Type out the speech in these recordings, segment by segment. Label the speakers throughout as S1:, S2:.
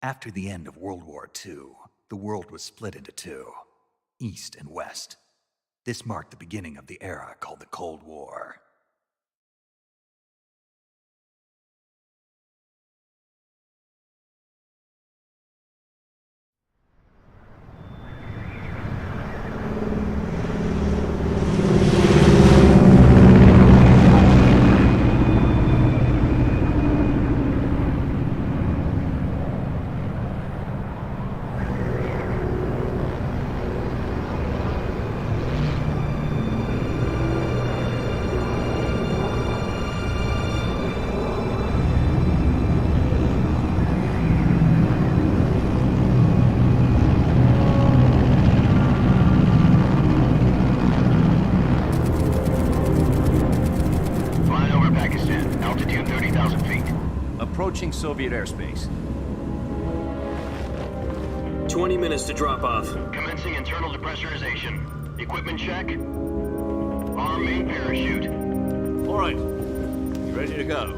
S1: After the end of World War II, the world was split into two, East and West. This marked the beginning of the era called the Cold War.
S2: Approaching Soviet airspace.
S3: 20 minutes to drop off.
S4: Commencing internal depressurization. Equipment check. Arm main parachute.
S2: All right. You ready to go?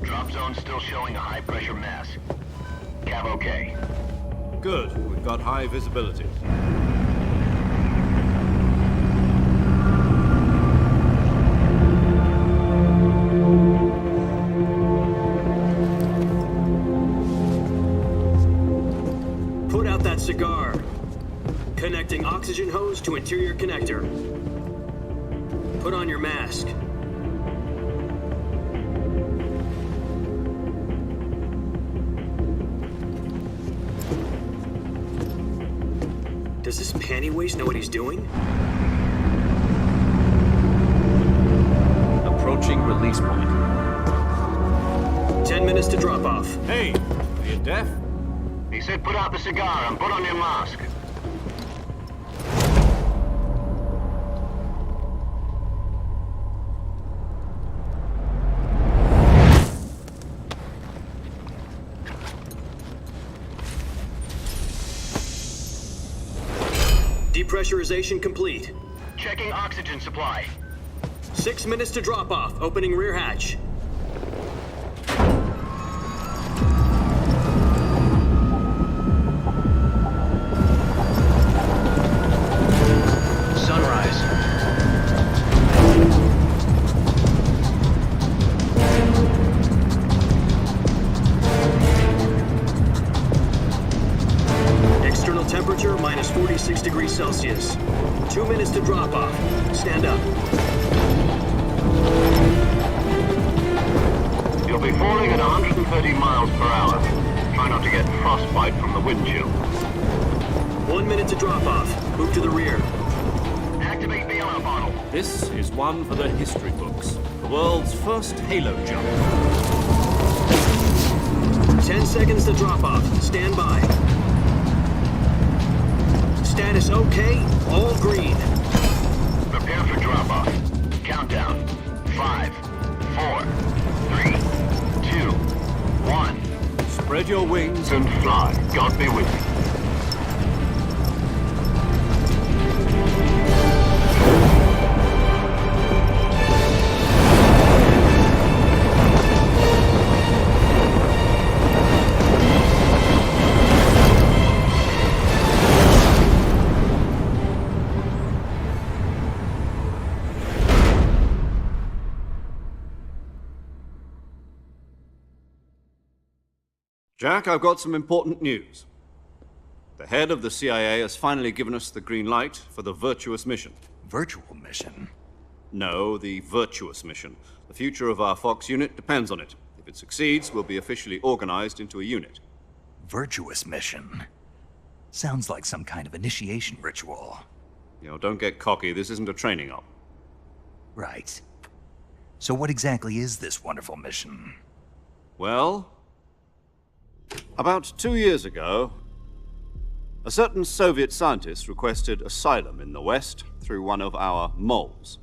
S4: Drop zone still showing a high pressure mass. Cav okay.
S2: Good. We've got high visibility.
S3: Put out that cigar. Connecting oxygen hose to interior connector. Put on your mask. Does this pantywaist know what he's doing?
S2: Approaching release point.
S3: 10 minutes to drop off.
S2: Hey, are you deaf?
S4: He said put out the cigar and put on your mask.
S3: Depressurization complete.
S4: Checking oxygen supply.
S3: 6 minutes to drop off. Opening rear hatch.
S4: Sunrise.
S3: External temperature minus 46 degrees Celsius. 2 minutes to drop off. Stand up.
S4: You'll be falling at 130 miles per hour. Try not to get frostbite from the wind chill.
S3: 1 minute to drop off. Move to the rear.
S4: Activate the oil bottle.
S2: This is one for the history books. The world's first halo jump.
S3: 10 seconds to drop off. Stand by. Status okay. All green.
S4: Prepare for drop off. Countdown. 5, 4, 3, 2, 1.
S2: Spread your wings
S4: And fly. God be with you.
S2: Jack, I've got some important news. The head of the CIA has finally given us the green light for the Virtuous mission.
S1: Virtual mission?
S2: No, the Virtuous mission. The future of our Fox unit depends on it. If it succeeds, we'll be officially organized into a unit.
S1: Virtuous mission? Sounds like some kind of initiation ritual.
S2: You know, don't get cocky. This isn't a training op.
S1: Right. So what exactly is this wonderful mission?
S2: Well, about 2 years ago, a certain Soviet scientist requested asylum in the West through one of our moles.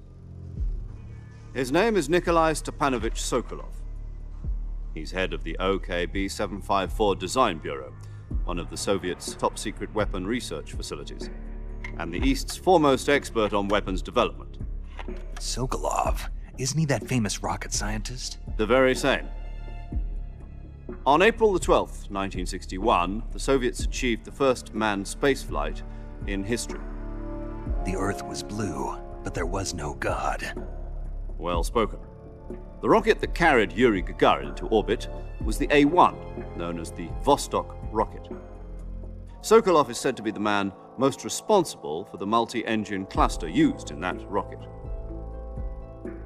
S2: His name is Nikolai Stepanovich Sokolov. He's head of the OKB 754 Design Bureau, one of the Soviets' top-secret weapon research facilities, and the East's foremost expert on weapons development.
S1: Sokolov? Isn't he that famous rocket scientist?
S2: The very same. On April the 12th, 1961, the Soviets achieved the first manned spaceflight in history.
S1: The Earth was blue, but there was no God.
S2: Well spoken. The rocket that carried Yuri Gagarin to orbit was the A-1, known as the Vostok rocket. Sokolov is said to be the man most responsible for the multi-engine cluster used in that rocket.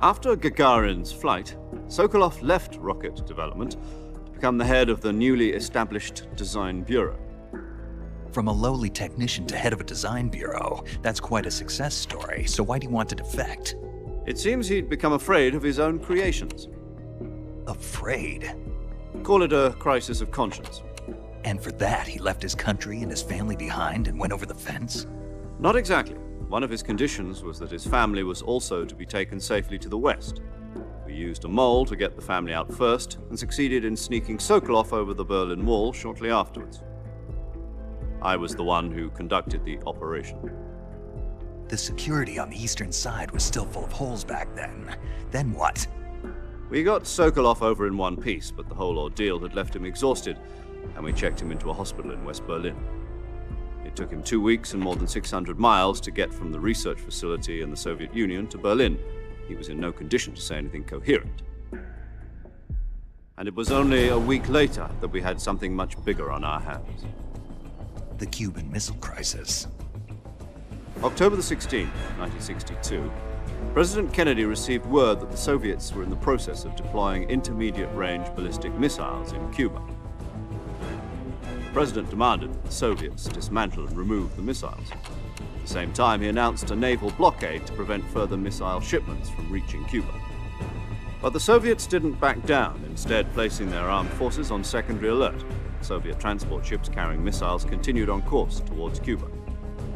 S2: After Gagarin's flight, Sokolov left rocket development to become the head of the newly established Design Bureau.
S1: From a lowly technician to head of a design bureau, that's quite a success story, so why'd he want to defect?
S2: It seems he'd become afraid of his own creations.
S1: Afraid?
S2: Call it a crisis of conscience.
S1: And for that, he left his country and his family behind and went over the fence?
S2: Not exactly. One of his conditions was that his family was also to be taken safely to the west. We used a mole to get the family out first and succeeded in sneaking Sokolov over the Berlin Wall shortly afterwards. I was the one who conducted the operation.
S1: The security on the eastern side was still full of holes back then. Then what?
S2: We got Sokolov over in one piece, but the whole ordeal had left him exhausted, and we checked him into a hospital in West Berlin. It took him 2 weeks and more than 600 miles to get from the research facility in the Soviet Union to Berlin. He was in no condition to say anything coherent. And it was only a week later that we had something much bigger on our hands.
S1: The Cuban Missile Crisis.
S2: October the 16th, 1962, President Kennedy received word that the Soviets were in the process of deploying intermediate-range ballistic missiles in Cuba. The President demanded that the Soviets dismantle and remove the missiles. At the same time, he announced a naval blockade to prevent further missile shipments from reaching Cuba. But the Soviets didn't back down, instead placing their armed forces on secondary alert. Soviet transport ships carrying missiles continued on course towards Cuba.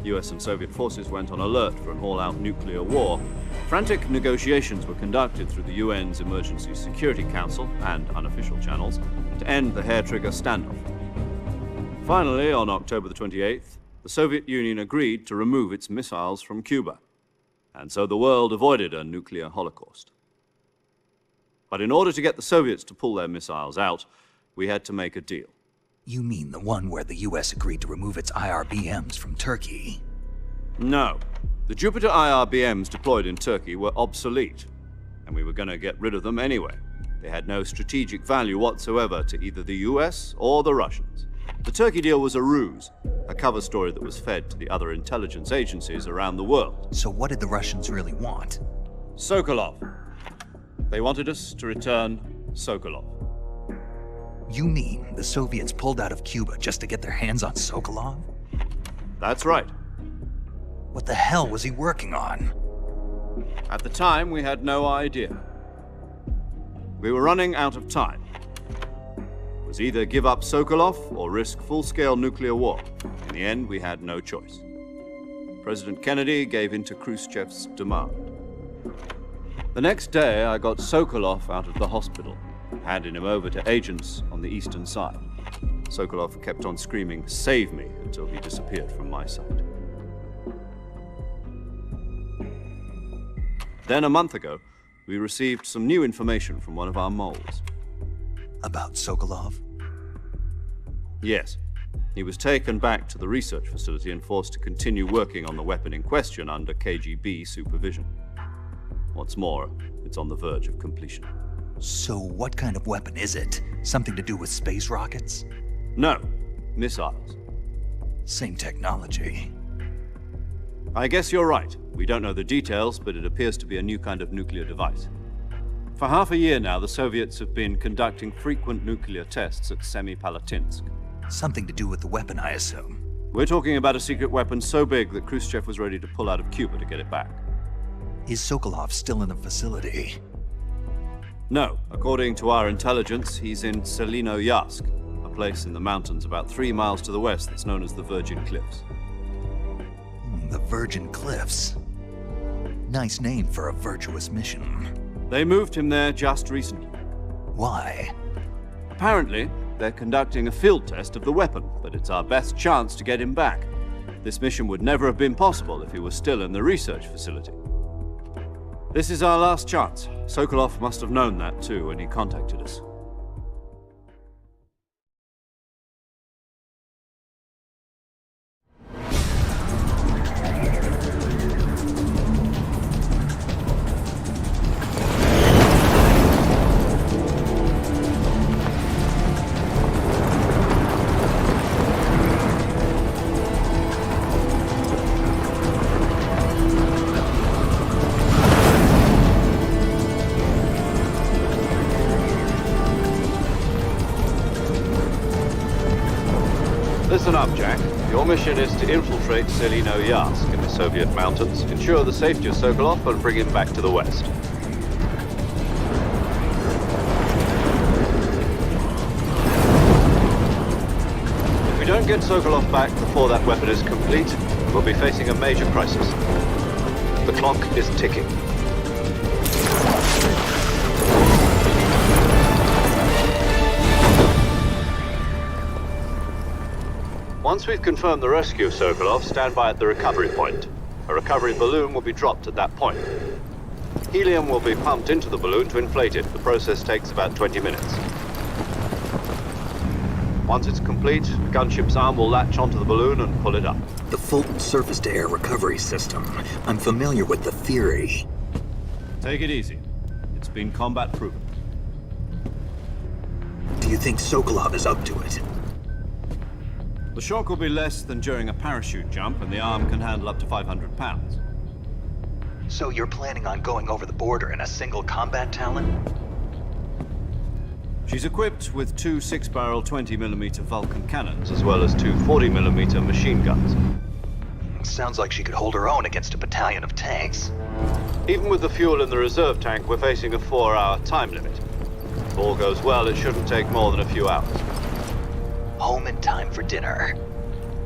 S2: US and Soviet forces went on alert for an all-out nuclear war. Frantic negotiations were conducted through the UN's Emergency Security Council and unofficial channels to end the hair-trigger standoff. Finally, on October the 28th, the Soviet Union agreed to remove its missiles from Cuba, and so the world avoided a nuclear holocaust. But in order to get the Soviets to pull their missiles out, we had to make a deal.
S1: You mean the one where the US agreed to remove its IRBMs from Turkey?
S2: No. The Jupiter IRBMs deployed in Turkey were obsolete, and we were going to get rid of them anyway. They had no strategic value whatsoever to either the US or the Russians. The Turkey deal was a ruse, a cover story that was fed to the other intelligence agencies around the world.
S1: So what did the Russians really want?
S2: Sokolov. They wanted us to return Sokolov.
S1: You mean the Soviets pulled out of Cuba just to get their hands on Sokolov?
S2: That's right.
S1: What the hell was he working on?
S2: At the time, we had no idea. We were running out of time. It was either give up Sokolov or risk full-scale nuclear war. In the end, we had no choice. President Kennedy gave in to Khrushchev's demand. The next day, I got Sokolov out of the hospital, handing him over to agents on the eastern side. Sokolov kept on screaming, "Save me," until he disappeared from my sight. Then a month ago, we received some new information from one of our moles.
S1: About Sokolov?
S2: Yes. He was taken back to the research facility and forced to continue working on the weapon in question under KGB supervision. What's more, it's on the verge of completion.
S1: So what kind of weapon is it? Something to do with space rockets?
S2: No, missiles.
S1: Same technology.
S2: I guess you're right. We don't know the details, but it appears to be a new kind of nuclear device. For half a year now, the Soviets have been conducting frequent nuclear tests at Semipalatinsk.
S1: Something to do with the weapon, I assume.
S2: We're talking about a secret weapon so big that Khrushchev was ready to pull out of Cuba to get it back.
S1: Is Sokolov still in the facility?
S2: No. According to our intelligence, he's in Selinoyarsk, a place in the mountains about 3 miles to the west that's known as the Virgin Cliffs.
S1: The Virgin Cliffs. Nice name for a virtuous mission.
S2: They moved him there just recently.
S1: Why?
S2: Apparently, they're conducting a field test of the weapon, but it's our best chance to get him back. This mission would never have been possible if he was still in the research facility. This is our last chance. Sokolov must have known that too when he contacted us. Listen up, Jack. Your mission is to infiltrate Selino Yask in the Soviet mountains, ensure the safety of Sokolov, and bring him back to the West. If we don't get Sokolov back before that weapon is complete, we'll be facing a major crisis. The clock is ticking. Once we've confirmed the rescue of Sokolov, stand by at the recovery point. A recovery balloon will be dropped at that point. Helium will be pumped into the balloon to inflate it. The process takes about 20 minutes. Once it's complete, the gunship's arm will latch onto the balloon and pull it up.
S3: The Fulton surface-to-air recovery system. I'm familiar with the theory.
S2: Take it easy. It's been combat-proven.
S3: Do you think Sokolov is up to it?
S2: The shock will be less than during a parachute jump, and the arm can handle up to 500 pounds.
S1: So you're planning on going over the border in a single combat Talon?
S2: She's equipped with two 6-barrel 20mm Vulcan cannons, as well as two 40mm machine guns.
S1: Sounds like she could hold her own against a battalion of tanks.
S2: Even with the fuel in the reserve tank, we're facing a 4-hour time limit. If all goes well, it shouldn't take more than a few hours.
S1: Home in time for dinner.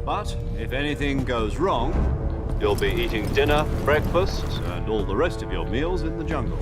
S2: But if anything goes wrong, you'll be eating dinner, breakfast, and all the rest of your meals in the jungle.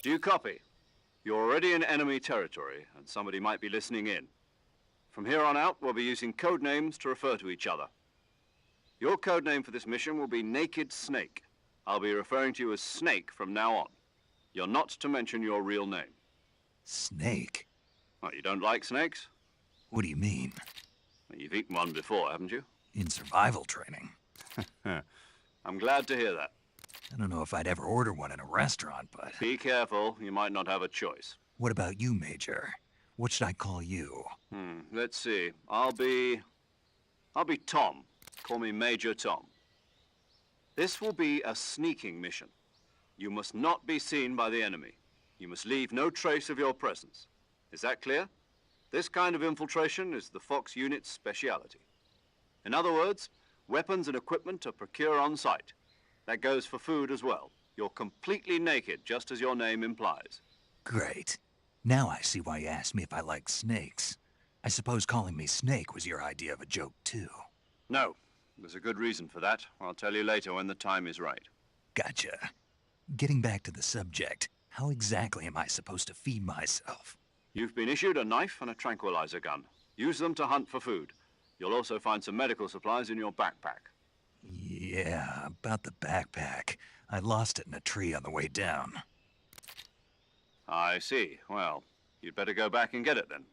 S2: Do you copy? You're already in enemy territory, and somebody might be listening in. From here on out, we'll be using code names to refer to each other. Your code name for this mission will be Naked Snake. I'll be referring to you as Snake from now on. You're not to mention your real name.
S1: Snake?
S2: Well, you don't like snakes?
S1: What do you mean?
S2: Well, you've eaten one before, haven't you?
S1: In survival training.
S2: I'm glad to hear that.
S1: I don't know if I'd ever order one in a restaurant, but...
S2: Be careful, you might not have a choice.
S1: What about you, Major? What should I call you?
S2: Let's see. I'll be Tom. Call me Major Tom. This will be a sneaking mission. You must not be seen by the enemy. You must leave no trace of your presence. Is that clear? This kind of infiltration is the Fox unit's speciality. In other words, weapons and equipment are procured on site. That goes for food as well. You're completely naked, just as your name implies.
S1: Great. Now I see why you asked me if I like snakes. I suppose calling me Snake was your idea of a joke, too.
S2: No, there's a good reason for that. I'll tell you later when the time is right.
S1: Gotcha. Getting back to the subject, how exactly am I supposed to feed myself?
S2: You've been issued a knife and a tranquilizer gun. Use them to hunt for food. You'll also find some medical supplies in your backpack.
S1: Yeah, about the backpack. I lost it in a tree on the way down.
S2: I see. Well, you'd better go back and get it then.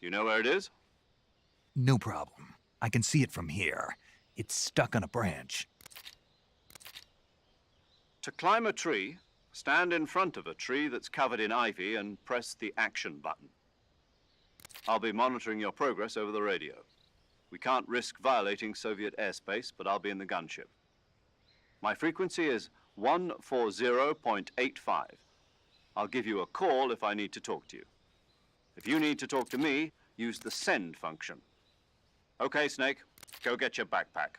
S2: You know where it is?
S1: No problem. I can see it from here. It's stuck on a branch.
S2: To climb a tree, stand in front of a tree that's covered in ivy and press the action button. I'll be monitoring your progress over the radio. We can't risk violating Soviet airspace, but I'll be in the gunship. My frequency is 140.85. I'll give you a call if I need to talk to you. If you need to talk to me, use the send function. Okay, Snake, go get your backpack.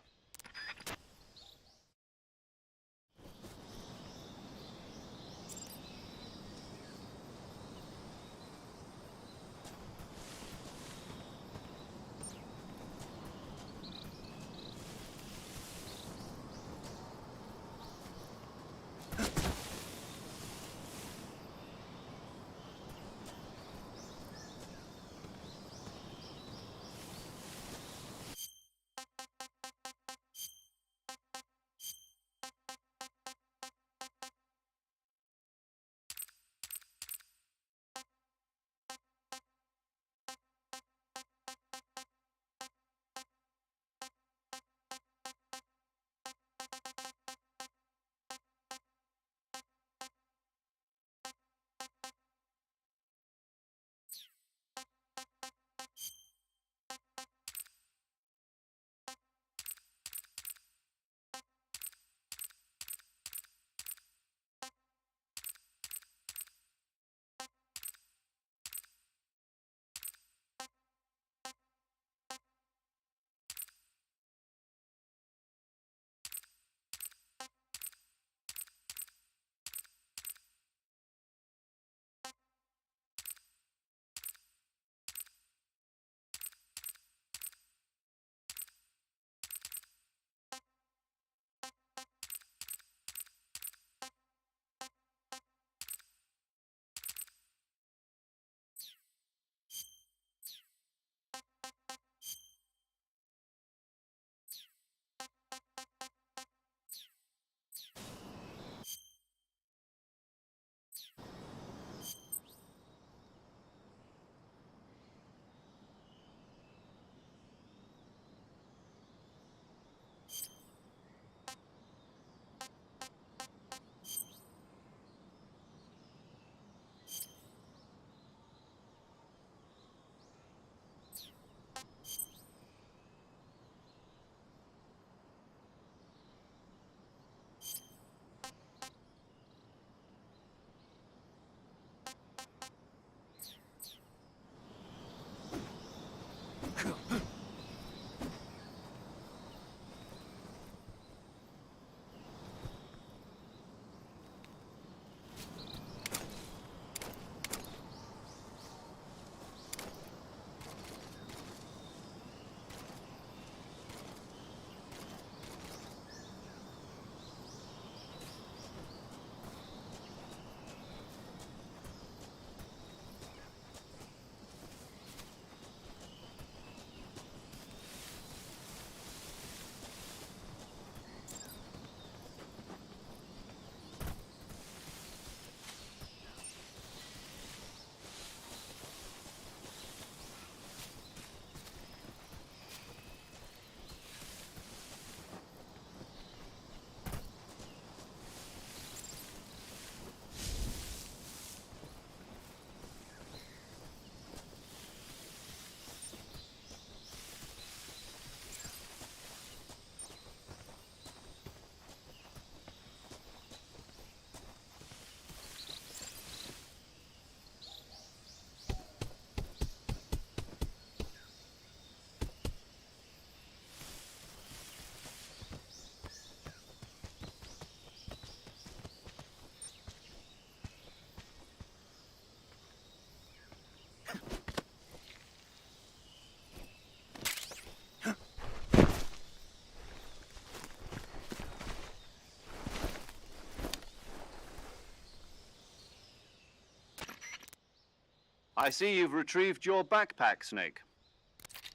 S2: I see you've retrieved your backpack, Snake.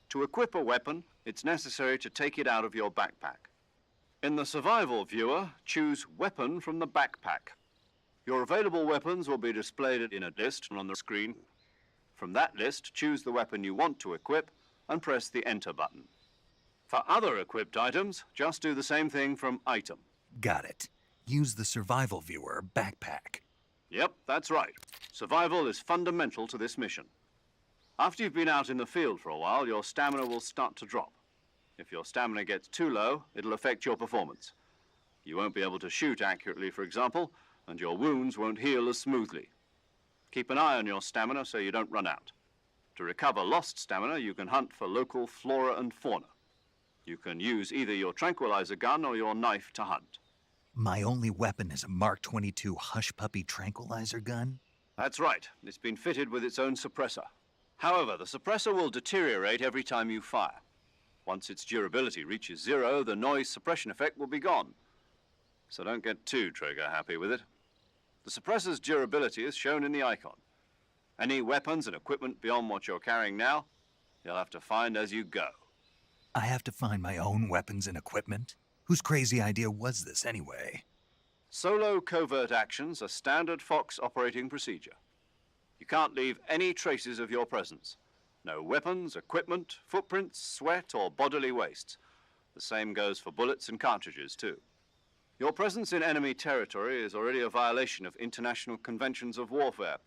S2: To equip a weapon, it's necessary to take it out of your backpack. In the survival viewer, choose Weapon from the backpack. Your available weapons will be displayed in a list on the screen. From that list, choose the weapon you want to equip and press the Enter button. For other equipped items, just do the same thing from Item.
S1: Got it. Use the survival viewer backpack.
S2: Yep, that's right. Survival is fundamental to this mission. After you've been out in the field for a while, your stamina will start to drop. If your stamina gets too low, it'll affect your performance. You won't be able to shoot accurately, for example, and your wounds won't heal as smoothly. Keep an eye on your stamina so you don't run out. To recover lost stamina, you can hunt for local flora and fauna. You can use either your tranquilizer gun or your knife to hunt.
S1: My only weapon is a Mark 22 Hush Puppy tranquilizer gun?
S2: That's right. It's been fitted with its own suppressor. However, the suppressor will deteriorate every time you fire. Once its durability reaches 0, the noise suppression effect will be gone. So don't get too trigger-happy with it. The suppressor's durability is shown in the icon. Any weapons and equipment beyond what you're carrying now, you'll have to find as you go.
S1: I have to find my own weapons and equipment? Whose crazy idea was this anyway?
S2: Solo covert actions are standard Fox operating procedure. You can't leave any traces of your presence. No weapons, equipment, footprints, sweat, or bodily wastes. The same goes for bullets and cartridges, too. Your presence in enemy territory is already a violation of international conventions of warfare.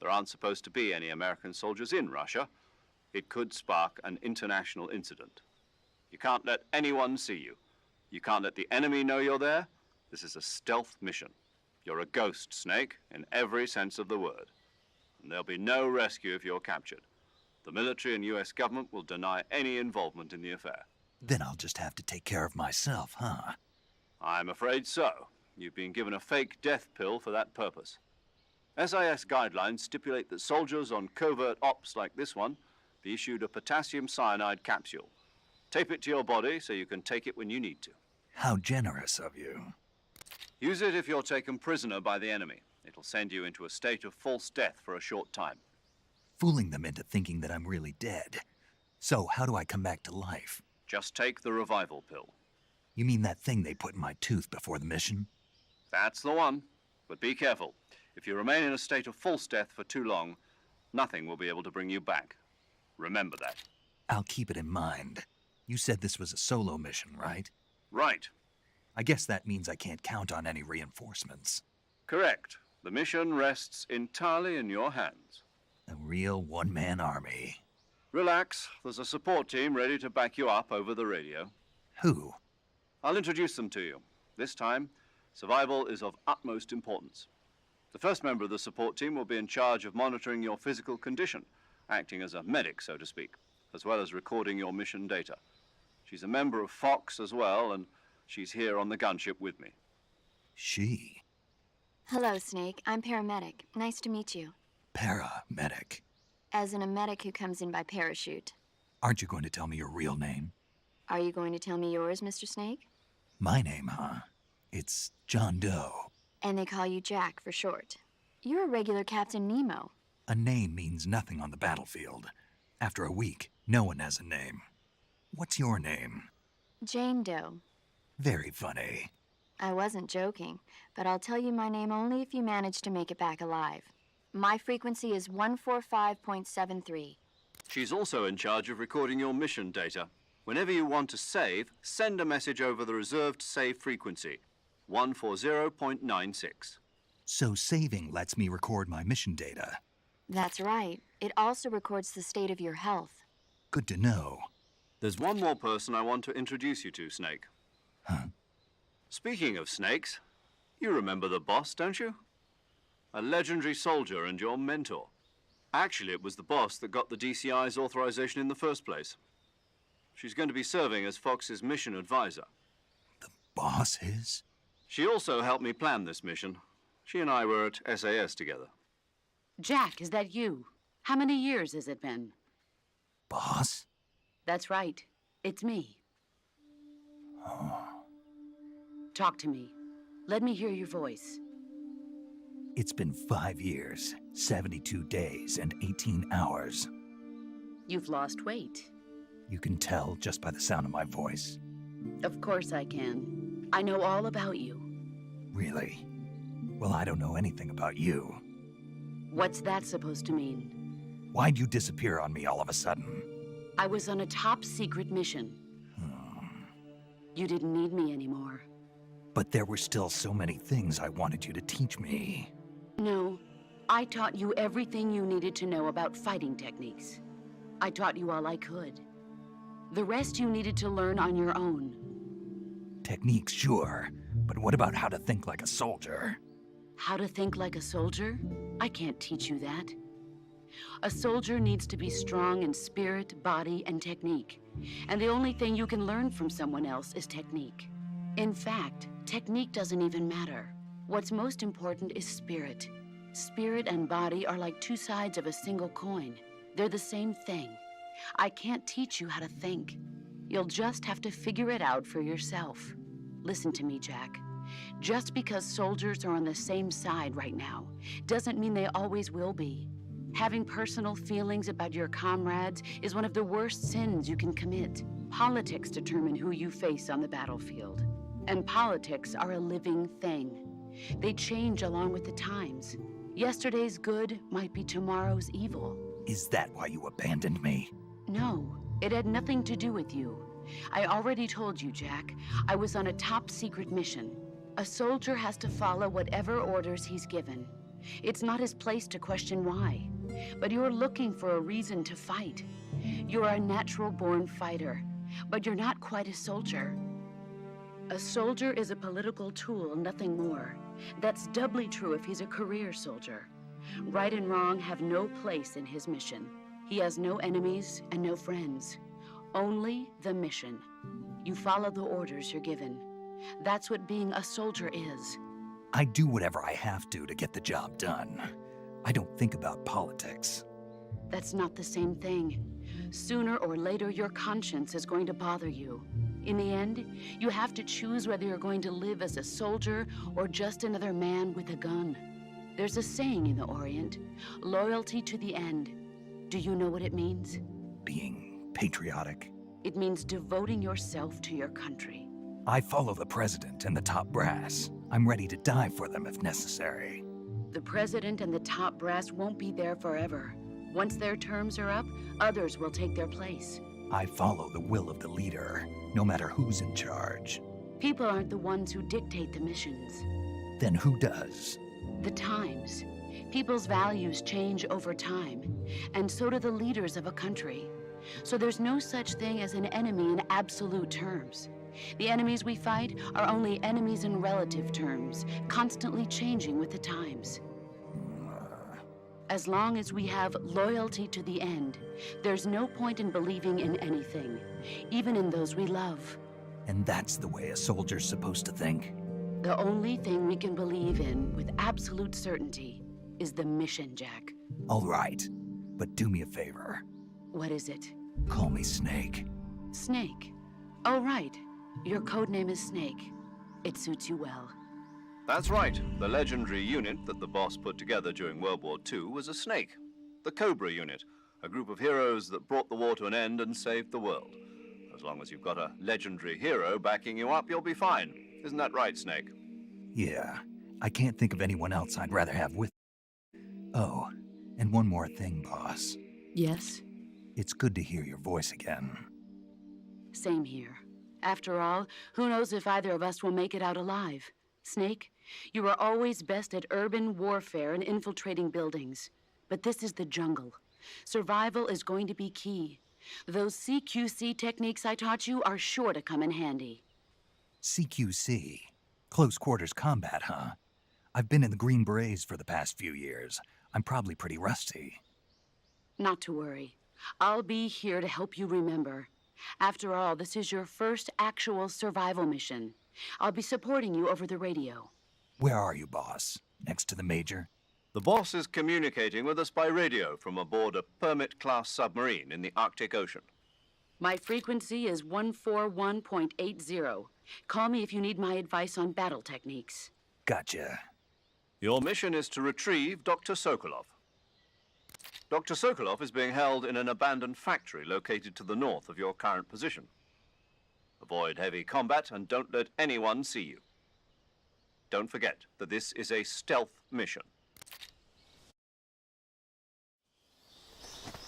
S2: There aren't supposed to be any American soldiers in Russia. It could spark an international incident. You can't let anyone see you. You can't let the enemy know you're there. This is a stealth mission. You're a ghost, Snake, in every sense of the word. And there'll be no rescue if you're captured. The military and US government will deny any involvement in the affair.
S1: Then I'll just have to take care of myself, huh?
S2: I'm afraid so. You've been given a fake death pill for that purpose. SIS guidelines stipulate that soldiers on covert ops like this one be issued a potassium cyanide capsule. Tape it to your body so you can take it when you need to.
S1: How generous of you.
S2: Use it if you're taken prisoner by the enemy. It'll send you into a state of false death for a short time.
S1: Fooling them into thinking that I'm really dead. So how do I come back to life?
S2: Just take the revival pill.
S1: You mean that thing they put in my tooth before the mission?
S2: That's the one. But be careful. If you remain in a state of false death for too long, nothing will be able to bring you back. Remember that.
S1: I'll keep it in mind. You said this was a solo mission, right?
S2: Right.
S1: I guess that means I can't count on any reinforcements.
S2: Correct. The mission rests entirely in your hands.
S1: A real one-man army.
S2: Relax. There's a support team ready to back you up over the radio.
S1: Who?
S2: I'll introduce them to you. This time, survival is of utmost importance. The first member of the support team will be in charge of monitoring your physical condition, acting as a medic, so to speak, as well as recording your mission data. She's a member of Fox as well, and she's here on the gunship with me.
S1: She?
S5: Hello, Snake. I'm paramedic. Nice to meet you.
S1: Paramedic.
S5: As in a medic who comes in by parachute.
S1: Aren't you going to tell me your real name?
S5: Are you going to tell me yours, Mr. Snake?
S1: My name, huh? It's John Doe.
S5: And they call you Jack for short. You're a regular Captain Nemo.
S1: A name means nothing on the battlefield. After a week, no one has a name. What's your name?
S5: Jane Doe.
S1: Very funny.
S5: I wasn't joking, but I'll tell you my name only if you manage to make it back alive. My frequency is 145.73.
S2: She's also in charge of recording your mission data. Whenever you want to save, send a message over the reserved save frequency, 140.96.
S1: So saving lets me record my mission data.
S5: That's right. It also records the state of your health.
S1: Good to know.
S2: There's one more person I want to introduce you to, Snake.
S1: Huh?
S2: Speaking of snakes, you remember the boss, don't you? A legendary soldier and your mentor. Actually, it was the boss that got the DCI's authorization in the first place. She's going to be serving as Fox's mission advisor.
S1: The boss is?
S2: She also helped me plan this mission. She and I were at SAS together.
S6: Jack, is that you? How many years has it been?
S1: Boss?
S6: That's right. It's me.
S1: Oh.
S6: Talk to me. Let me hear your voice.
S1: It's been 5 years, 72 days, and 18 hours.
S6: You've lost weight.
S1: You can tell just by the sound of my voice.
S6: Of course I can. I know all about you.
S1: Really? Well, I don't know anything about you.
S6: What's that supposed to mean?
S1: Why'd you disappear on me all of a sudden?
S6: I was on a top-secret mission. You didn't need me anymore.
S1: But there were still so many things I wanted you to teach me.
S6: No, I taught you everything you needed to know about fighting techniques. I taught you all I could. The rest you needed to learn on your own.
S1: Techniques, sure. But what about how to think like a soldier?
S6: How to think like a soldier? I can't teach you that. A soldier needs to be strong in spirit, body, and technique. And the only thing you can learn from someone else is technique. In fact, technique doesn't even matter. What's most important is spirit. Spirit and body are like two sides of a single coin. They're the same thing. I can't teach you how to think. You'll just have to figure it out for yourself. Listen to me, Jack. Just because soldiers are on the same side right now doesn't mean they always will be. Having personal feelings about your comrades is one of the worst sins you can commit. Politics determine who you face on the battlefield. And politics are a living thing. They change along with the times. Yesterday's good might be tomorrow's evil.
S1: Is that why you abandoned me?
S6: No, it had nothing to do with you. I already told you, Jack. I was on a top-secret mission. A soldier has to follow whatever orders he's given. It's not his place to question why. But you're looking for a reason to fight. You're a natural-born fighter, but you're not quite a soldier. A soldier is a political tool, nothing more. That's doubly true if he's a career soldier. Right and wrong have no place in his mission. He has no enemies and no friends. Only the mission. You follow the orders you're given. That's what being a soldier is.
S1: I do whatever I have to get the job done. I don't think about politics.
S6: That's not the same thing. Sooner or later, your conscience is going to bother you. In the end, you have to choose whether you're going to live as a soldier or just another man with a gun. There's a saying in the Orient, loyalty to the end. Do you know what it means?
S1: Being patriotic.
S6: It means devoting yourself to your country.
S1: I follow the president and the top brass. I'm ready to die for them if necessary.
S6: The president and the top brass won't be there forever. Once their terms are up, others will take their place.
S1: I follow the will of the leader, no matter who's in charge.
S6: People aren't the ones who dictate the missions.
S1: Then who does?
S6: The times. People's values change over time, and so do the leaders of a country. So there's no such thing as an enemy in absolute terms. The enemies we fight are only enemies in relative terms, constantly changing with the times. As long as we have loyalty to the end, there's no point in believing in anything, even in those we love.
S1: And that's the way a soldier's supposed to think?
S6: The only thing we can believe in with absolute certainty is the mission, Jack.
S1: All right, but do me a favor.
S6: What is it?
S1: Call me Snake.
S6: Snake. Oh, right. Your codename is Snake. It suits you well.
S2: That's right. The legendary unit that the boss put together during World War II was a snake. The Cobra unit, a group of heroes that brought the war to an end and saved the world. As long as you've got a legendary hero backing you up, you'll be fine. Isn't that right, Snake?
S1: Yeah, I can't think of anyone else I'd rather have with. Oh, and one more thing, boss.
S6: Yes?
S1: It's good to hear your voice again.
S6: Same here. After all, who knows if either of us will make it out alive? Snake, you are always best at urban warfare and infiltrating buildings. But this is the jungle. Survival is going to be key. Those CQC techniques I taught you are sure to come in handy.
S1: CQC? Close quarters combat, huh? I've been in the Green Berets for the past few years. I'm probably pretty rusty.
S6: Not to worry. I'll be here to help you remember. After all, this is your first actual survival mission. I'll be supporting you over the radio.
S1: Where are you, boss? Next to the Major?
S2: The boss is communicating with us by radio from aboard a Permit-class submarine in the Arctic Ocean.
S6: My frequency is 141.80. Call me if you need my advice on battle techniques.
S1: Gotcha.
S2: Your mission is to retrieve Dr. Sokolov. Dr. Sokolov is being held in an abandoned factory located to the north of your current position. Avoid heavy combat and don't let anyone see you. Don't forget that this is a stealth mission.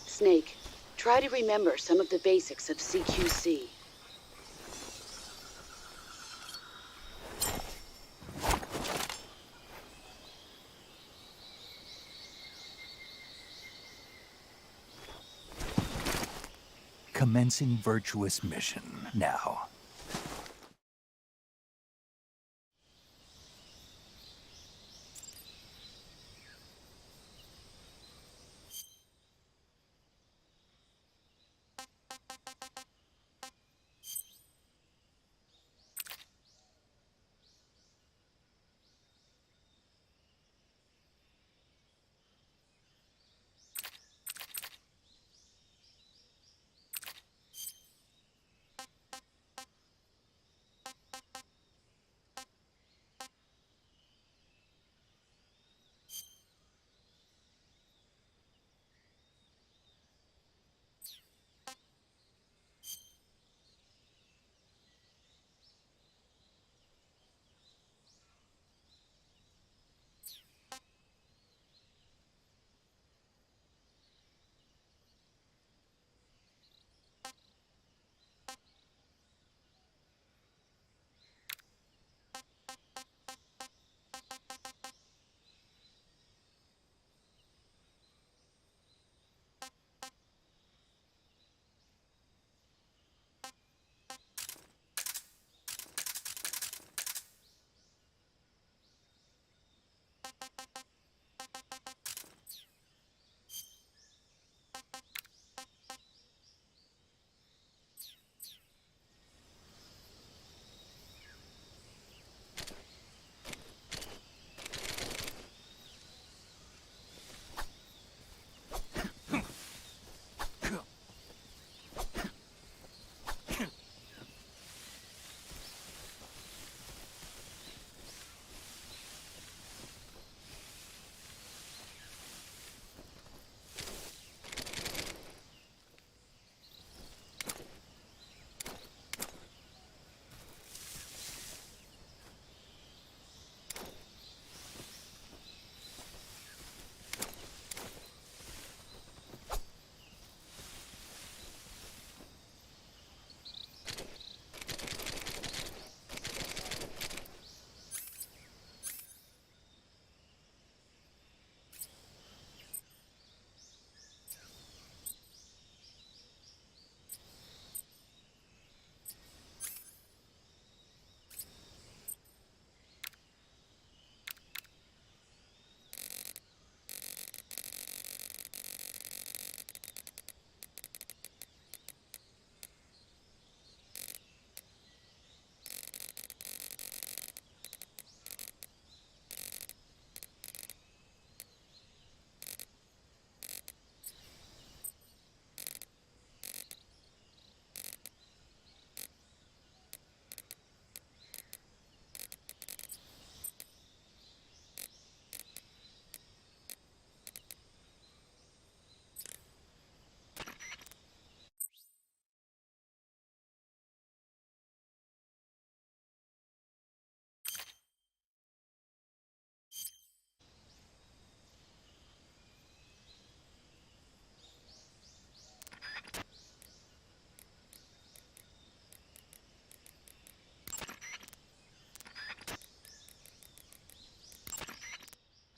S6: Snake, try to remember some of the basics of CQC.
S1: Commencing virtuous mission now.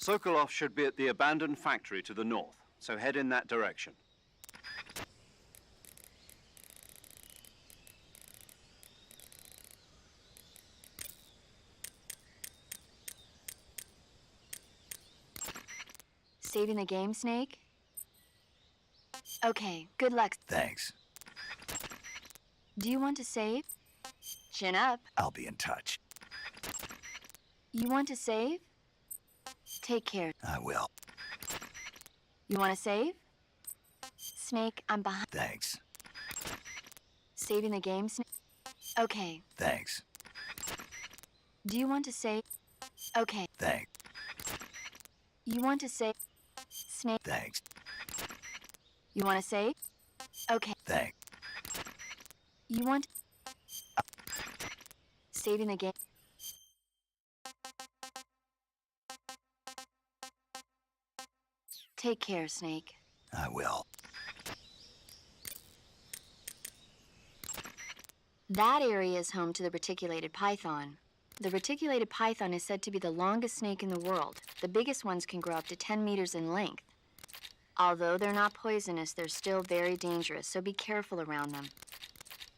S2: Sokolov should be at the abandoned factory to the north, so head in that direction.
S5: Saving the game, Snake? Okay, good luck.
S1: Thanks.
S5: Do you want to save? Chin up.
S1: I'll be in touch.
S5: You want to save? Take care.
S1: I will.
S5: You want to save? Snake, I'm behind.
S1: Thanks.
S5: Saving the game, Snake? Okay.
S1: Thanks.
S5: Do you want to save? Okay.
S1: Thanks.
S5: You want to save? Snake?
S1: Thanks.
S5: You want to save? Okay.
S1: Thanks.
S5: You want... Saving the game? Take care, Snake.
S1: I will.
S5: That area is home to the reticulated python. The reticulated python is said to be the longest snake in the world. The biggest ones can grow up to 10 meters in length. Although they're not poisonous, they're still very dangerous, so be careful around them.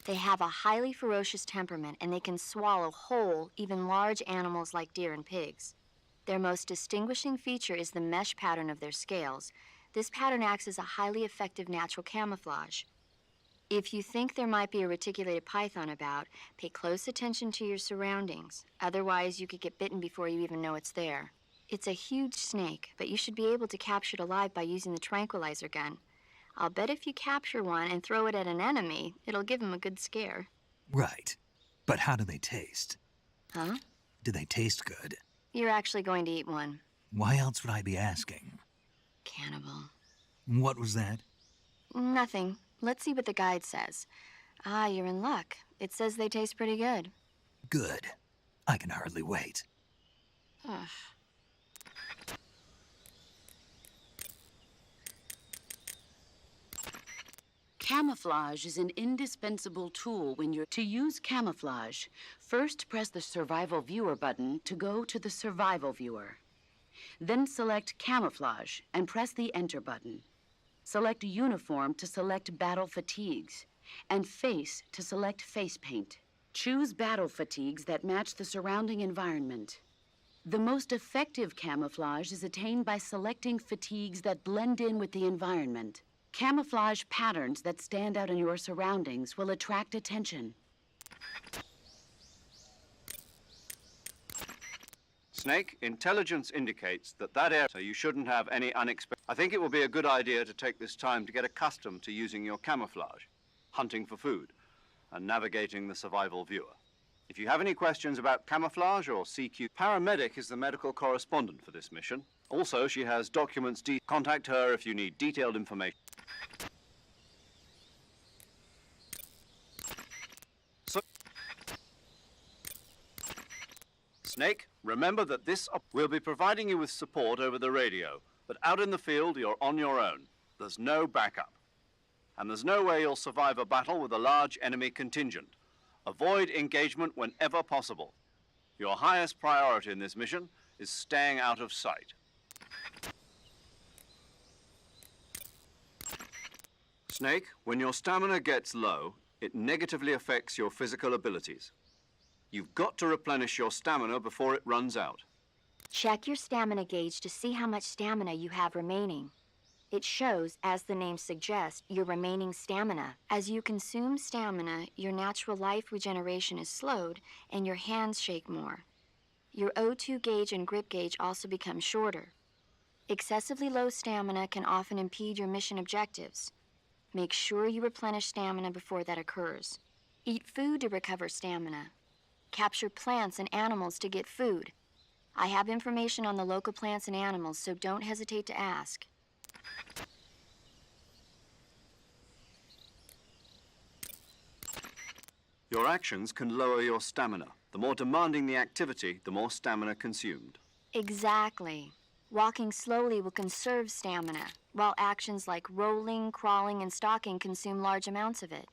S5: They have a highly ferocious temperament, and they can swallow whole, even large animals like deer and pigs. Their most distinguishing feature is the mesh pattern of their scales. This pattern acts as a highly effective natural camouflage. If you think there might be a reticulated python about, pay close attention to your surroundings. Otherwise, you could get bitten before you even know it's there. It's a huge snake, but you should be able to capture it alive by using the tranquilizer gun. I'll bet if you capture one and throw it at an enemy, it'll give him a good scare.
S1: Right. But how do they taste?
S5: Huh?
S1: Do they taste good?
S5: You're actually going to eat one.
S1: Why else would I be asking?
S5: Cannibal.
S1: What was that?
S5: Nothing. Let's see what the guide says. Ah, you're in luck. It says they taste pretty good.
S1: Good. I can hardly wait.
S5: Ugh.
S6: Camouflage is an indispensable tool when you're... To use camouflage, first press the Survival Viewer button to go to the Survival Viewer. Then select Camouflage and press the Enter button. Select Uniform to select Battle Fatigues, and Face to select Face Paint. Choose battle fatigues that match the surrounding environment. The most effective camouflage is attained by selecting fatigues that blend in with the environment. Camouflage patterns that stand out in your surroundings will attract attention.
S2: Snake, intelligence indicates that area, so you shouldn't have any unexpected... I think it will be a good idea to take this time to get accustomed to using your camouflage, hunting for food, and navigating the survival viewer. If you have any questions about camouflage or CQ, Paramedic is the medical correspondent for this mission. Also, she has documents. Contact her if you need detailed information. Snake, remember that we'll be providing you with support over the radio, but out in the field, you're on your own. There's no backup. And there's no way you'll survive a battle with a large enemy contingent. Avoid engagement whenever possible. Your highest priority in this mission is staying out of sight. Snake, when your stamina gets low, it negatively affects your physical abilities. You've got to replenish your stamina before it runs out.
S5: Check your stamina gauge to see how much stamina you have remaining. It shows, as the name suggests, your remaining stamina. As you consume stamina, your natural life regeneration is slowed and your hands shake more. Your O2 gauge and grip gauge also become shorter. Excessively low stamina can often impede your mission objectives. Make sure you replenish stamina before that occurs. Eat food to recover stamina. Capture plants and animals to get food. I have information on the local plants and animals, so don't hesitate to ask.
S2: Your actions can lower your stamina. The more demanding the activity, the more stamina consumed.
S5: Exactly. Walking slowly will conserve stamina, while actions like rolling, crawling, and stalking consume large amounts of it.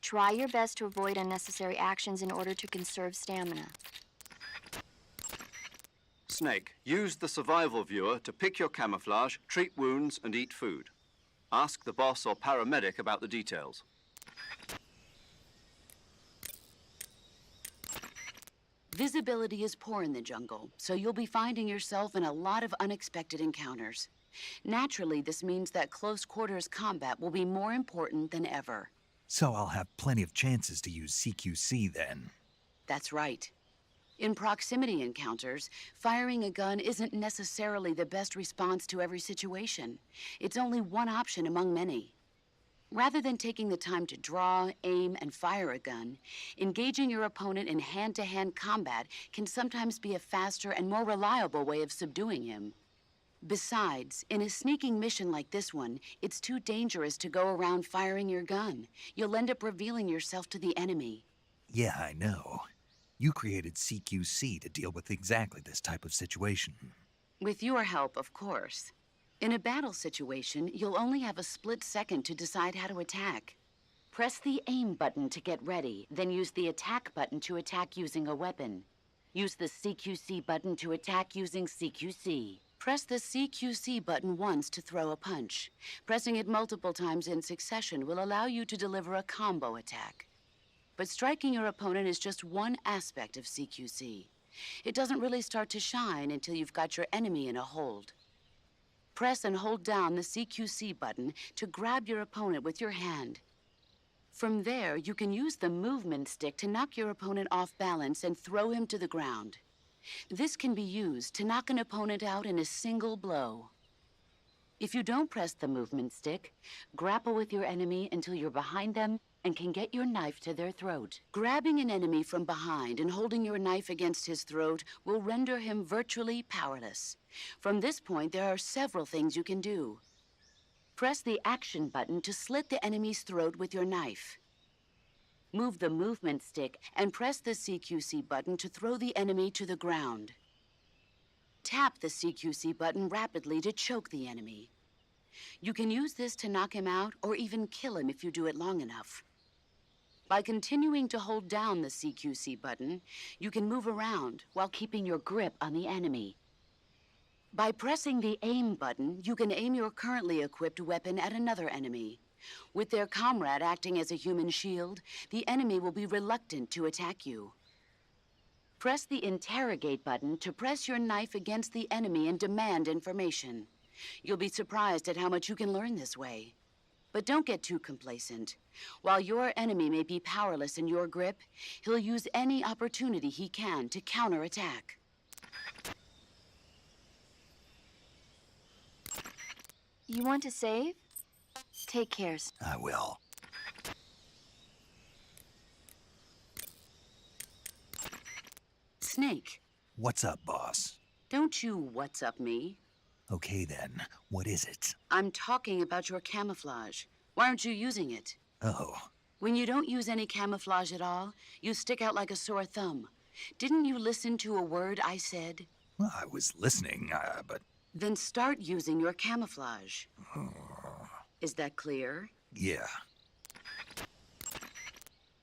S5: Try your best to avoid unnecessary actions in order to conserve stamina.
S2: Snake, use the survival viewer to pick your camouflage, treat wounds, and eat food. Ask the boss or paramedic about the details.
S6: Visibility is poor in the jungle, so you'll be finding yourself in a lot of unexpected encounters. Naturally, this means that close quarters combat will be more important than ever.
S1: So I'll have plenty of chances to use CQC then.
S6: That's right. In proximity encounters, firing a gun isn't necessarily the best response to every situation. It's only one option among many. Rather than taking the time to draw, aim, and fire a gun, engaging your opponent in hand-to-hand combat can sometimes be a faster and more reliable way of subduing him. Besides, in a sneaking mission like this one, it's too dangerous to go around firing your gun. You'll end up revealing yourself to the enemy.
S1: Yeah, I know. You created CQC to deal with exactly this type of situation.
S6: With your help, of course. In a battle situation, you'll only have a split second to decide how to attack. Press the aim button to get ready, then use the attack button to attack using a weapon. Use the CQC button to attack using CQC. Press the CQC button once to throw a punch. Pressing it multiple times in succession will allow you to deliver a combo attack. But striking your opponent is just one aspect of CQC. It doesn't really start to shine until you've got your enemy in a hold. Press and hold down the CQC button to grab your opponent with your hand. From there, you can use the movement stick to knock your opponent off balance and throw him to the ground. This can be used to knock an opponent out in a single blow. If you don't press the movement stick, grapple with your enemy until you're behind them and can get your knife to their throat. Grabbing an enemy from behind and holding your knife against his throat will render him virtually powerless. From this point, there are several things you can do. Press the action button to slit the enemy's throat with your knife. Move the movement stick and press the CQC button to throw the enemy to the ground. Tap the CQC button rapidly to choke the enemy. You can use this to knock him out or even kill him if you do it long enough. By continuing to hold down the CQC button, you can move around while keeping your grip on the enemy. By pressing the aim button, you can aim your currently equipped weapon at another enemy. With their comrade acting as a human shield, the enemy will be reluctant to attack you. Press the interrogate button to press your knife against the enemy and demand information. You'll be surprised at how much you can learn this way. But don't get too complacent. While your enemy may be powerless in your grip, he'll use any opportunity he can to counterattack.
S5: You want to save? Take care.
S1: I will.
S6: Snake,
S1: What's up, boss?
S6: don't you what's up me.
S1: Okay then, what is it?
S6: I'm talking about your camouflage. Why aren't you using it?
S1: Oh,
S6: When you don't use any camouflage at all, you stick out like a sore thumb. Didn't you listen to a word I said?
S1: well, I was listening, but
S6: Then start using your camouflage. Is that clear?
S1: yeah.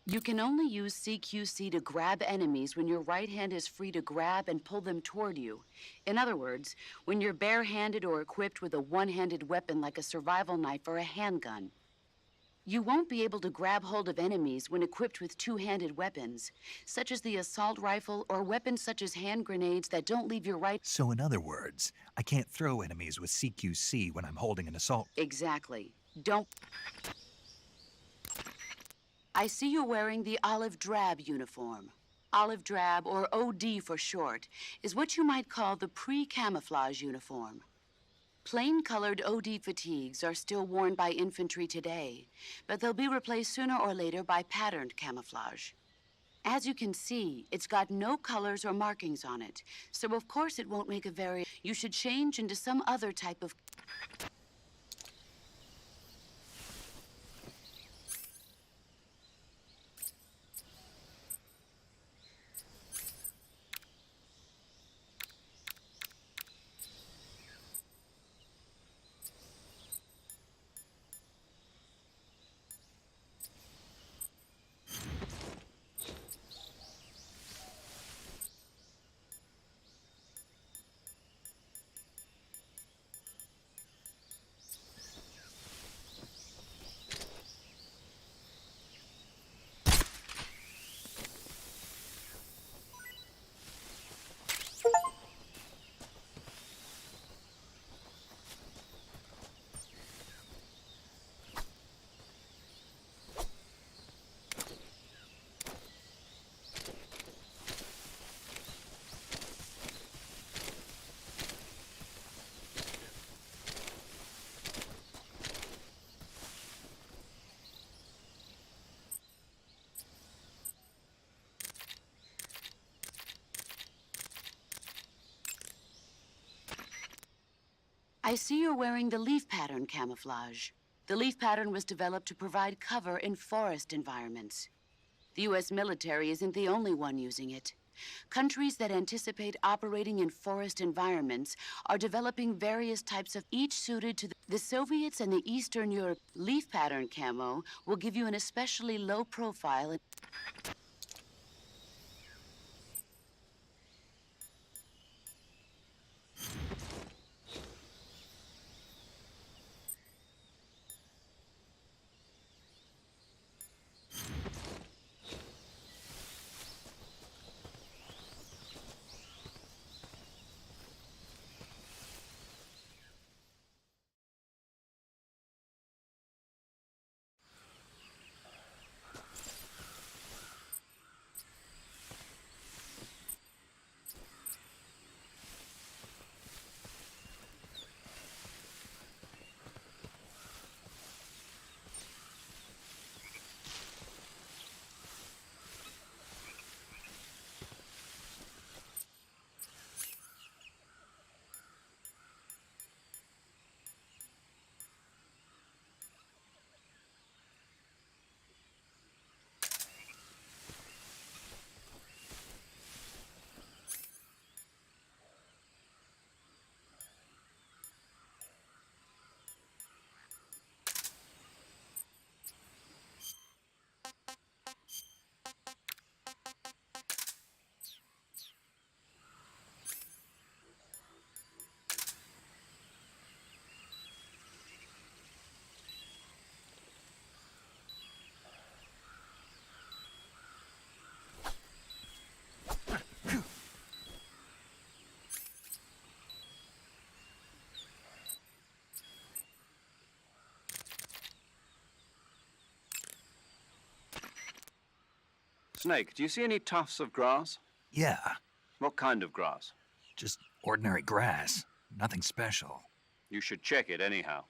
S6: You can only use CQC to grab enemies when your right hand is free to grab and pull them toward you. In other words, when you're barehanded or equipped with a one-handed weapon like a survival knife or a handgun. You won't be able to grab hold of enemies when equipped with two-handed weapons, such as the assault rifle or weapons such as hand grenades that don't leave your right...
S1: So in other words, I can't throw enemies with CQC when I'm holding an assault.
S6: Exactly. Don't... I see you're wearing the olive drab uniform. Olive drab, or OD for short, is what you might call the pre-camouflage uniform. Plain-colored OD fatigues are still worn by infantry today, but they'll be replaced sooner or later by patterned camouflage. As you can see, it's got no colors or markings on it, so of course it won't make a very... You should change into some other type of... I see you're wearing the leaf pattern camouflage. The leaf pattern was developed to provide cover in forest environments. The U.S. military isn't the only one using it. Countries that anticipate operating in forest environments are developing various types of each suited to the Soviets and the Eastern Europe. Leaf pattern camo will give you an especially low profile.
S2: Snake, do you see any tufts of grass?
S1: Yeah,
S2: What kind of grass?
S1: just ordinary grass. Nothing special.
S2: You should check it anyhow.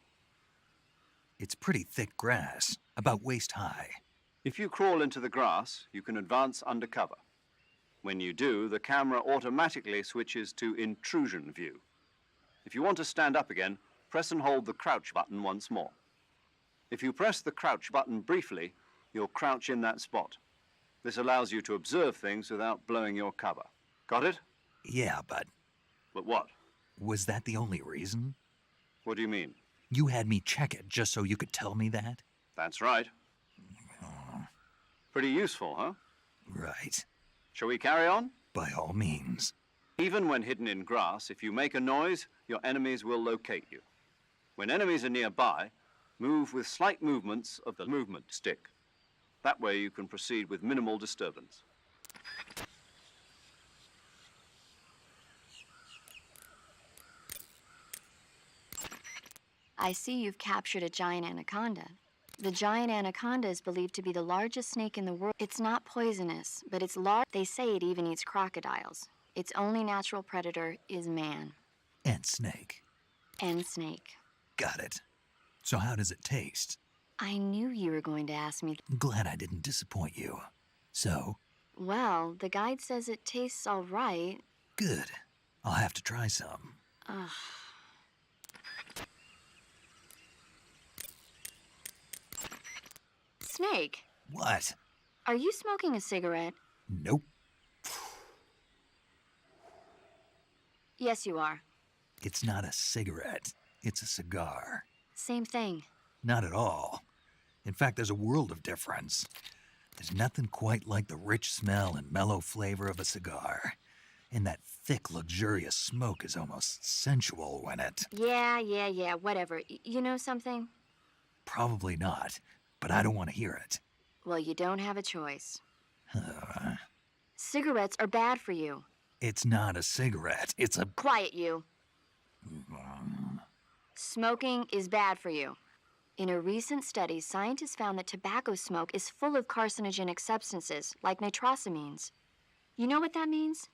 S1: It's pretty thick grass, about waist high.
S2: If you crawl into the grass, you can advance under cover. When you do, the camera automatically switches to intrusion view. If you want to stand up again, press and hold the crouch button once more. If you press the crouch button briefly, you'll crouch in that spot. This allows you to observe things without blowing your cover. Got it?
S1: Yeah, but
S2: But what?
S1: was that the only reason?
S2: What do you mean?
S1: You had me check it just so you could tell me that?
S2: That's right. Pretty useful, huh?
S1: Right.
S2: Shall we carry on?
S1: By all means.
S2: Even when hidden in grass, if you make a noise, your enemies will locate you. When enemies are nearby, move with slight movements of the movement stick. That way you can proceed with minimal disturbance.
S5: I see you've captured a giant anaconda. The giant anaconda is believed to be the largest snake in the world. It's not poisonous, but it's large. They say it even eats crocodiles. Its only natural predator is man.
S1: And snake.
S5: And snake.
S1: Got it. So how does it taste?
S5: I knew you were going to ask me.
S1: Glad I didn't disappoint you. So,
S5: Well, the guide says it tastes all right.
S1: good. I'll have to try some.
S5: Ugh. Snake,
S1: What?
S5: are you smoking a cigarette?
S1: Nope.
S5: Yes, you are.
S1: It's not a cigarette. It's a cigar.
S5: Same thing.
S1: Not at all. In fact, there's a world of difference. There's nothing quite like the rich smell and mellow flavor of a cigar. And that thick, luxurious smoke is almost sensual when it...
S5: Yeah, whatever. You know something?
S1: Probably not, but I don't want to hear it.
S5: Well, you don't have a choice. Cigarettes are bad for you.
S1: It's not a cigarette. It's a...
S5: Quiet, you. Smoking is bad for you. In a recent study, scientists found that tobacco smoke is full of carcinogenic substances, like nitrosamines. You know what that means?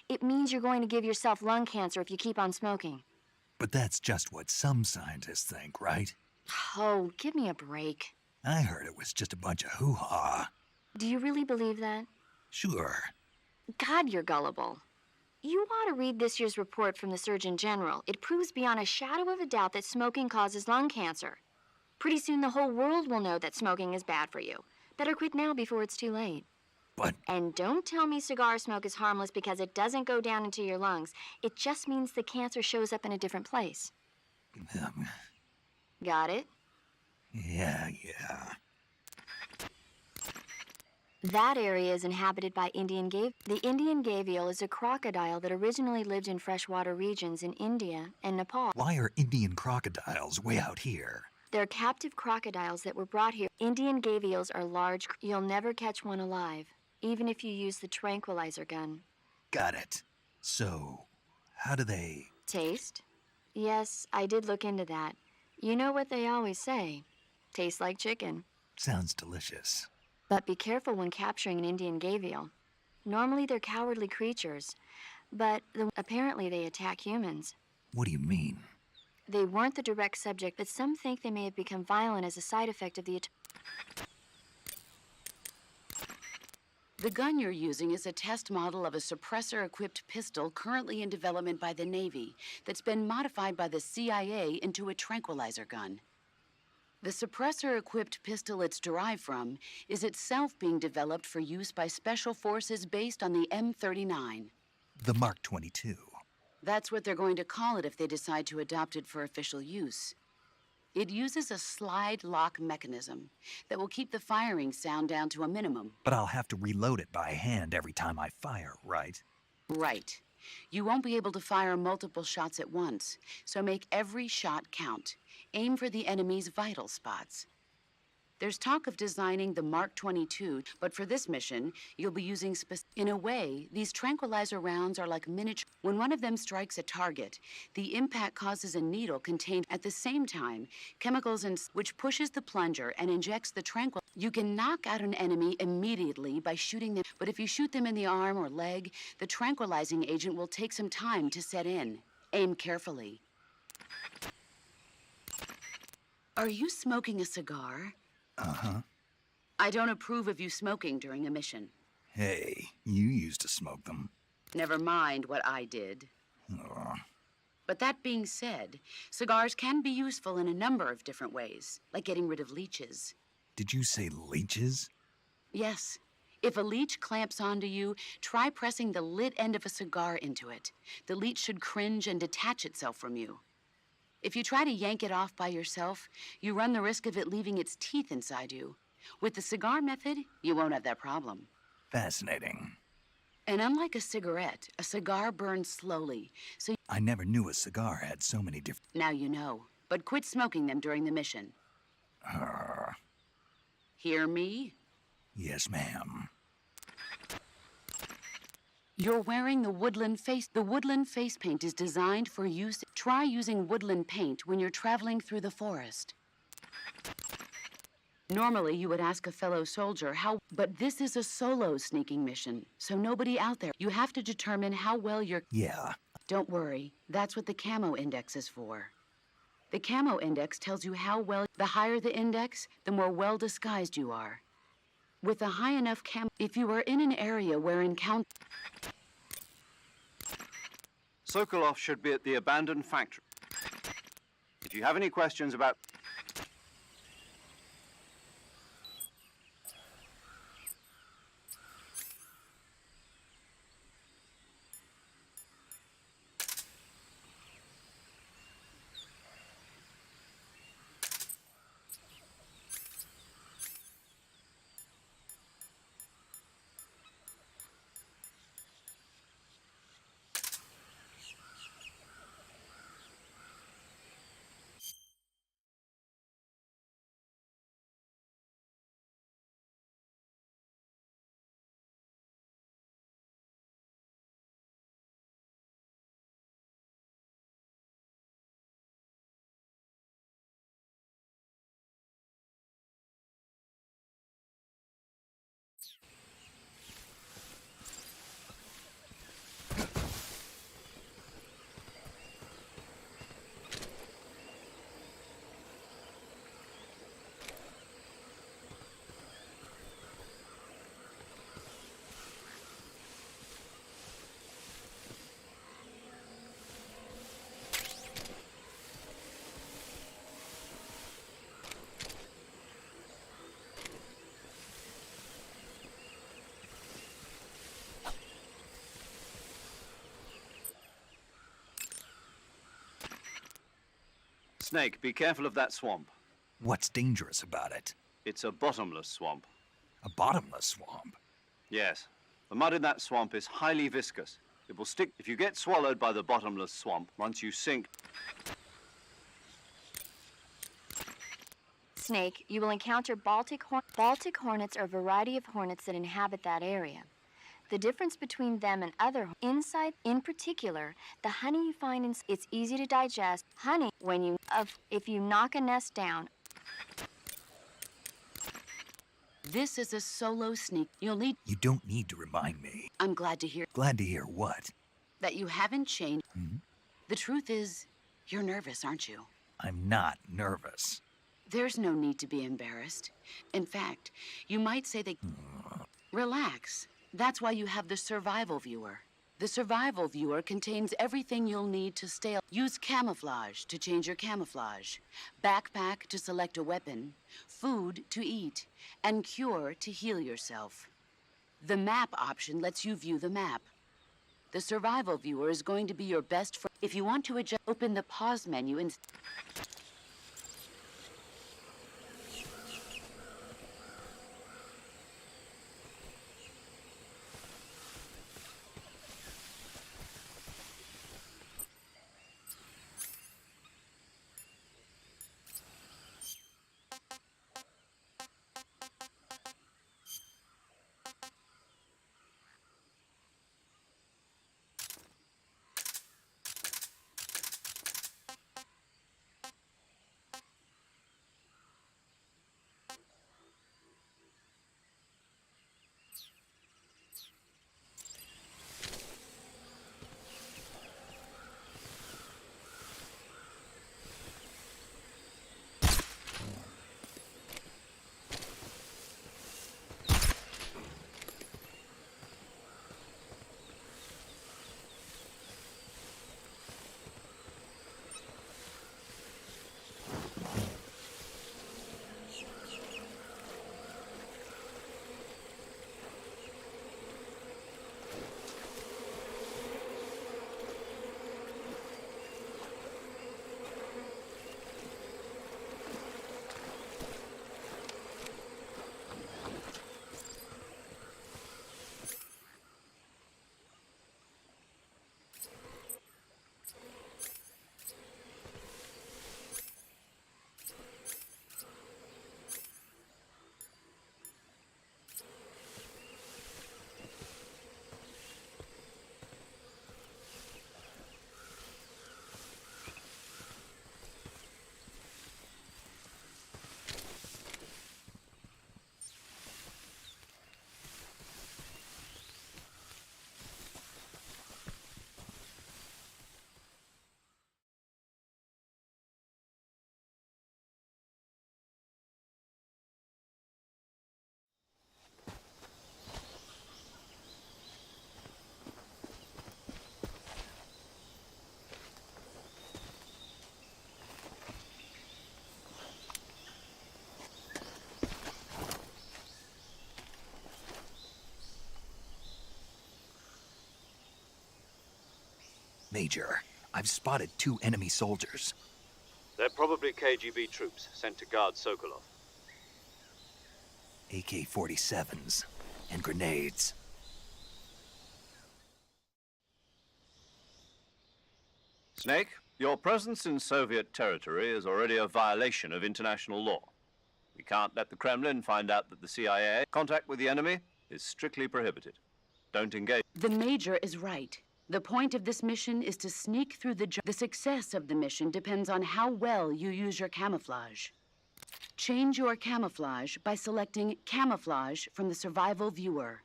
S5: It means you're going to give yourself lung cancer if you keep on smoking.
S1: But that's just what some scientists think, right?
S5: Oh, give me a break.
S1: I heard it was just a bunch of hoo-ha.
S5: Do you really believe that?
S1: Sure.
S5: God, you're gullible. You ought to read this year's report from the Surgeon General. It proves beyond a shadow of a doubt that smoking causes lung cancer. Pretty soon the whole world will know that smoking is bad for you. Better quit now before it's too late.
S1: but
S5: And don't tell me cigar smoke is harmless because it doesn't go down into your lungs. It just means the cancer shows up in a different place.
S1: um,
S5: Got it?
S1: yeah.
S5: That area is inhabited by Indian gavial. The Indian gavial is a crocodile that originally lived in freshwater regions in India and Nepal.
S1: Why are Indian crocodiles way out here?
S5: They're captive crocodiles that were brought here. Indian gavials are large. You'll never catch one alive, even if you use the tranquilizer gun.
S1: Got it. So, how do they...
S5: Taste? Yes, I did look into that. You know what they always say. Tastes like chicken.
S1: Sounds delicious.
S5: But be careful when capturing an Indian gavial. Normally they're cowardly creatures, but apparently they attack humans.
S1: What do you mean?
S5: They weren't the direct subject, but some think they may have become violent as a side effect of the attack.
S6: The gun you're using is a test model of a suppressor-equipped pistol currently in development by the Navy that's been modified by the CIA into a tranquilizer gun. The suppressor-equipped pistol it's derived from is itself being developed for use by special forces based on the M39.
S1: The Mark 22.
S6: That's what they're going to call it if they decide to adopt it for official use. It uses a slide lock mechanism that will keep the firing sound down to a minimum.
S1: But I'll have to reload it by hand every time I fire, right?
S6: Right. You won't be able to fire multiple shots at once, so make every shot count. Aim for the enemy's vital spots. There's talk of designing the Mark 22, but for this mission, you'll be using In a way, these tranquilizer rounds are like miniature. When one of them strikes a target, the impact causes a needle contained at the same time chemicals which pushes the plunger and injects the tranquil. You can knock out an enemy immediately by shooting them, but if you shoot them in the arm or leg, the tranquilizing agent will take some time to set in. Aim carefully. Are you smoking a cigar?
S1: Uh-huh.
S6: I don't approve of you smoking during a mission.
S1: Hey, you used to smoke them.
S6: Never mind what I did.
S1: Ugh.
S6: But that being said, cigars can be useful in a number of different ways, like getting rid of leeches.
S1: Did you say leeches?
S6: Yes. If a leech clamps onto you, try pressing the lit end of a cigar into it. The leech should cringe and detach itself from you. If you try to yank it off by yourself, you run the risk of it leaving its teeth inside you. With the cigar method, you won't have that problem.
S1: Fascinating.
S6: And unlike a cigarette, a cigar burns slowly, so
S1: I never knew a cigar had so many different...
S6: now you know. But quit smoking them during the mission. Hear me?
S1: Yes, ma'am.
S6: You're wearing the Woodland face. The Woodland face paint is designed for use. Try using Woodland paint when you're traveling through the forest. Normally, you would ask a fellow soldier but this is a solo sneaking mission, so nobody out there. You have to determine how well you're...
S1: Yeah.
S6: Don't worry, that's what the camo index is for. The camo index tells you how well... The higher the index, the more well disguised you are. With a high enough if you are in an area where
S2: Sokolov should be at the abandoned factory. If you have any questions about... Snake, be careful of that swamp.
S1: What's dangerous about it?
S2: It's a bottomless swamp.
S1: A bottomless swamp?
S2: Yes. The mud in that swamp is highly viscous. It will stick if you get swallowed by the bottomless swamp. Once you sink...
S5: Snake, you will encounter Baltic hornets are a variety of hornets that inhabit that area. The difference between them and other inside, in particular, the honey you find in it's easy to digest. Honey, if you knock a nest down.
S6: This is a solo sneak. You'll need...
S1: You don't need to remind me.
S6: I'm glad to hear
S1: Glad to hear what?
S6: that you haven't changed. The truth is, you're nervous, aren't you?
S1: I'm not nervous.
S6: There's no need to be embarrassed. In fact, you might say that... Relax. That's why you have the survival viewer. The survival viewer contains everything you'll need to stay. Use camouflage to change your camouflage, backpack to select a weapon, food to eat, and cure to heal yourself. The map option lets you view the map. The survival viewer is going to be your best friend. If you want to adjust, open the pause menu and...
S1: Major, I've spotted 2 enemy soldiers.
S2: They're probably KGB troops sent to guard Sokolov.
S1: AK-47s and grenades.
S2: Snake, your presence in Soviet territory is already a violation of international law. We can't let the Kremlin find out that the CIA contact with the enemy is strictly prohibited. Don't engage.
S6: The Major is right. The point of this mission is to sneak through the success of the mission depends on how well you use your camouflage. Change your camouflage by selecting Camouflage from the Survival Viewer.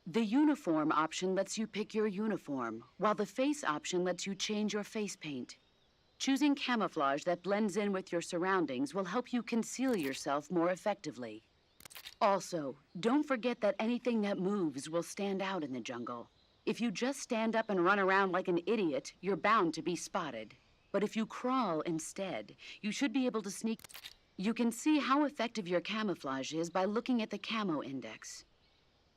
S6: The Uniform option lets you pick your uniform, while the Face option lets you change your face paint. Choosing camouflage that blends in with your surroundings will help you conceal yourself more effectively. Also, don't forget that anything that moves will stand out in the jungle. If you just stand up and run around like an idiot, you're bound to be spotted. But if you crawl instead, you should be able to sneak. You can see how effective your camouflage is by looking at the camo index.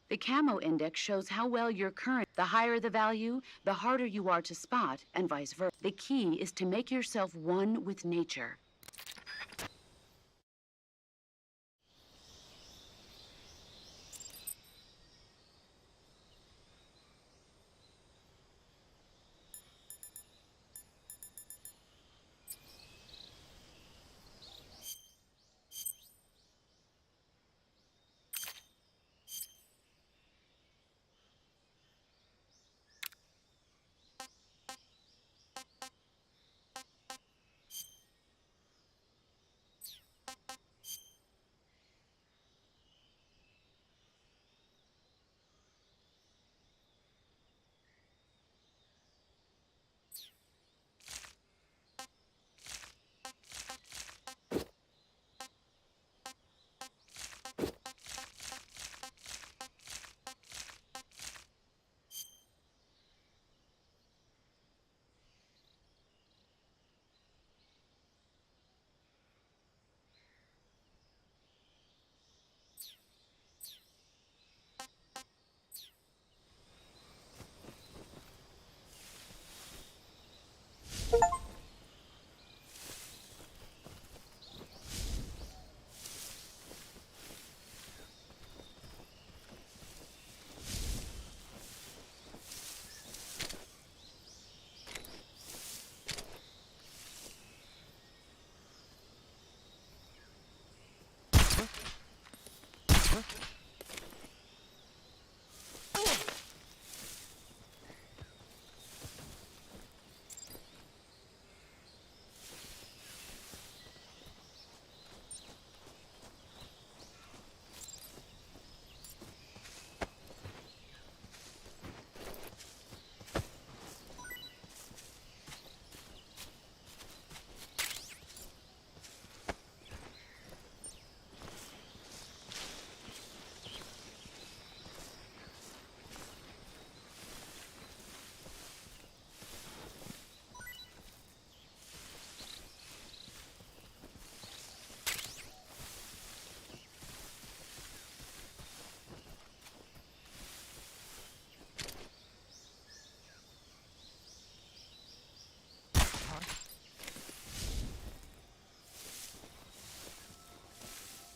S6: The camo index shows how well you're current. The higher the value, the harder you are to spot, and vice versa. The key is to make yourself one with nature.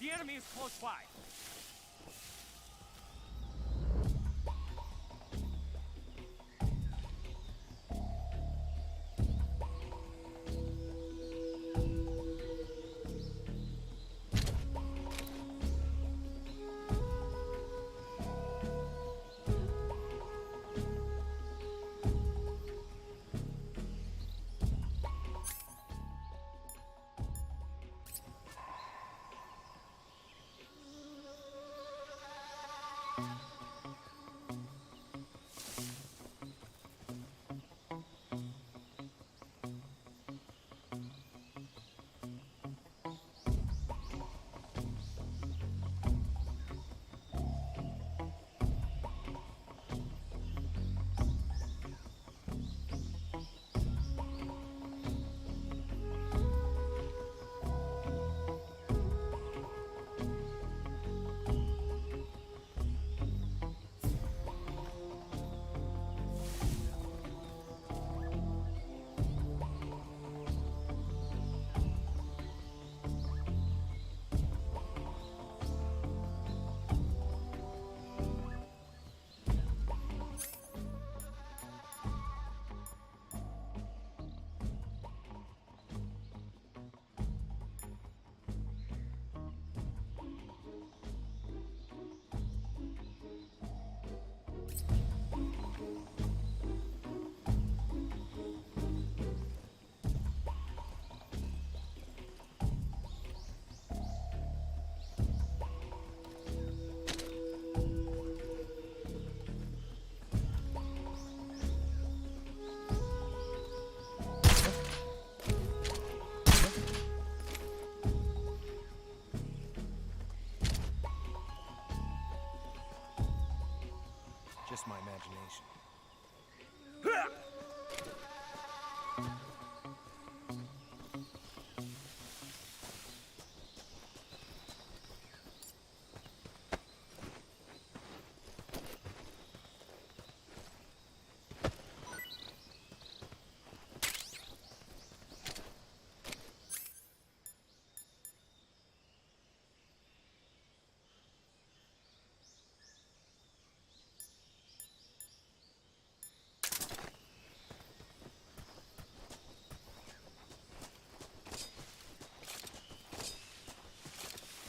S7: The enemy is close by.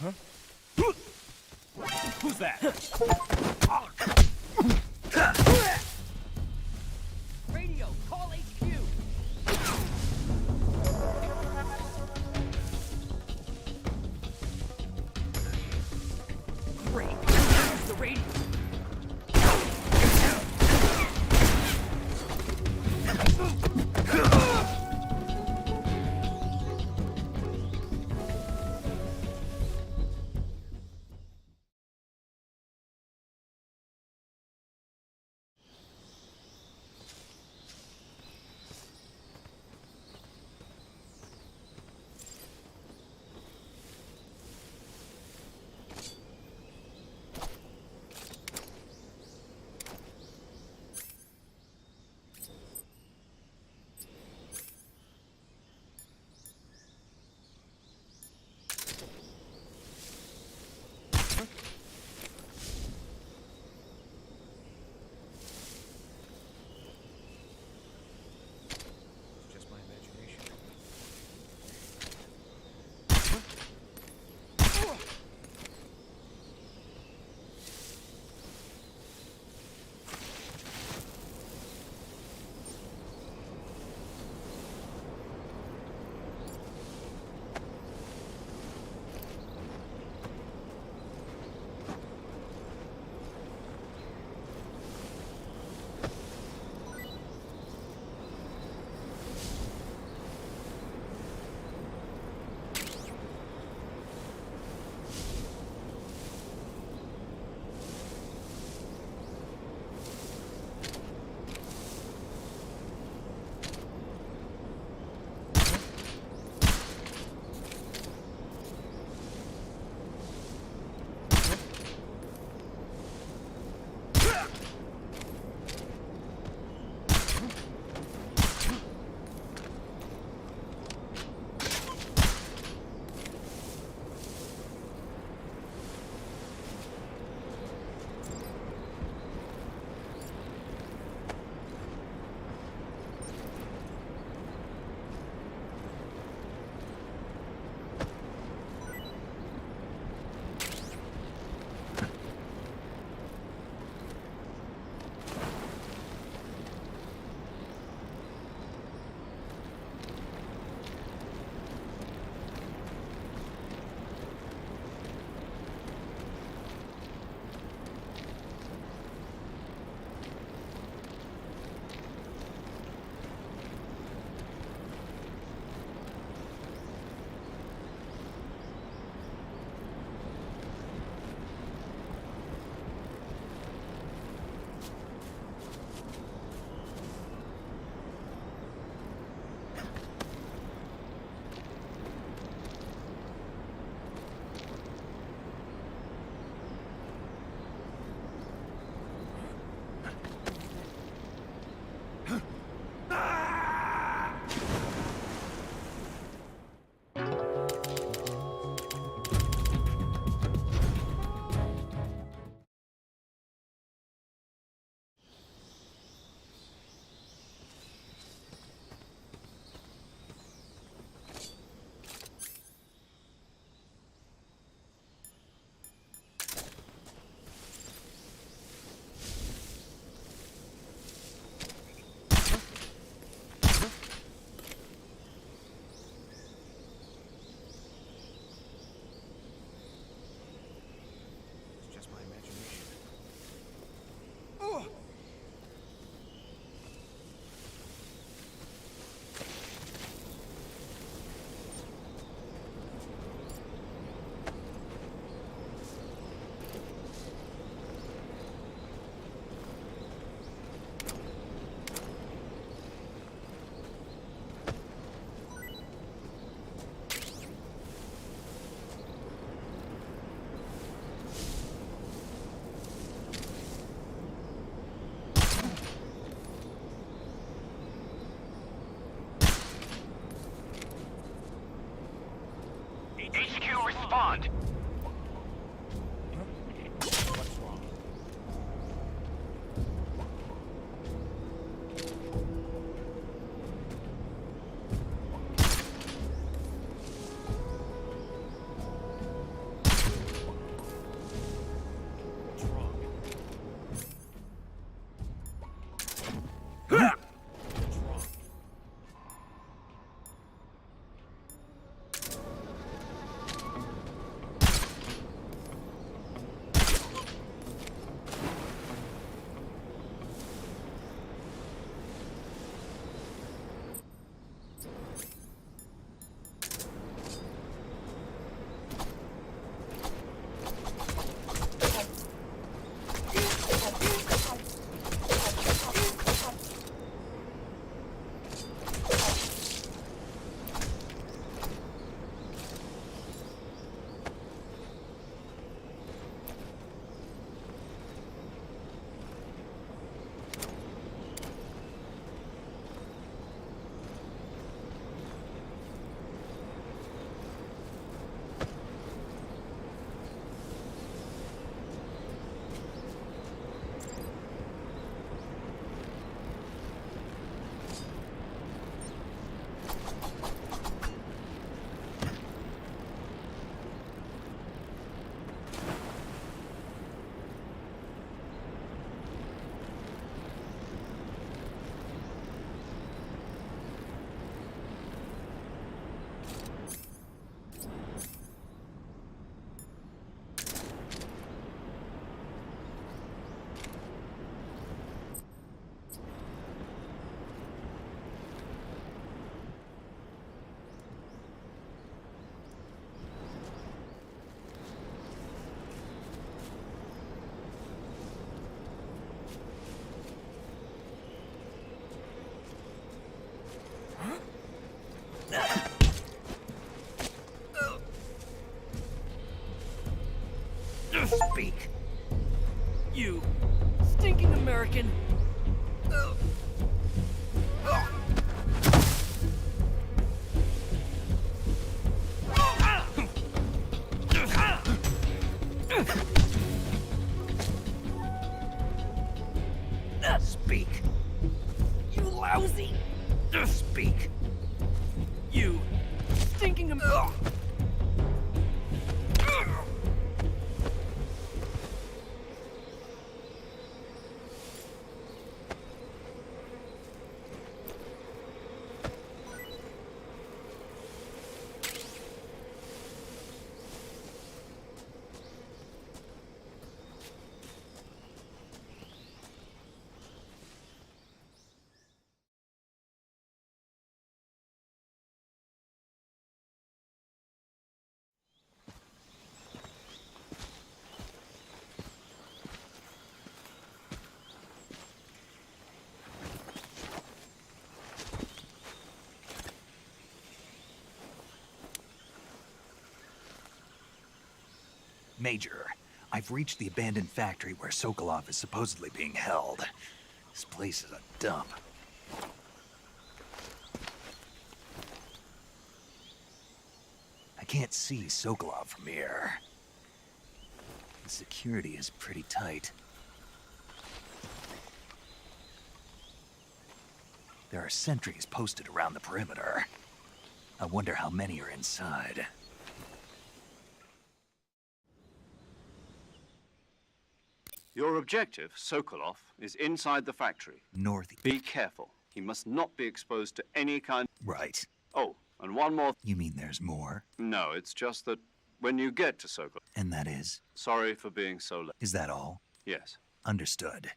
S7: Who's that? Radio, call HQ. Great. Use the radio.
S4: HQ, respond!
S7: What's wrong?
S1: Speak.
S7: You stinking American.
S1: Speak.
S7: You lousy.
S1: Speak.
S7: You stinking American.
S1: Major, I've reached the abandoned factory where Sokolov is supposedly being held. This place is a dump. I can't see Sokolov from here. The security is pretty tight. There are sentries posted around the perimeter. I wonder how many are inside.
S2: Your objective, Sokolov, is inside the factory.
S1: North.
S2: Be careful. He must not be exposed to any kind...
S1: Right.
S2: Oh, and one more...
S1: You mean there's more?
S2: No, it's just that when you get to Sokolov...
S1: And that is?
S2: Sorry for being so late.
S1: Is that all?
S2: Yes.
S1: Understood.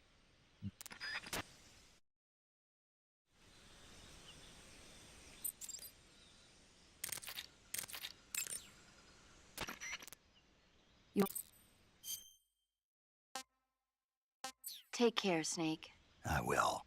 S5: Take care, Snake.
S1: I will.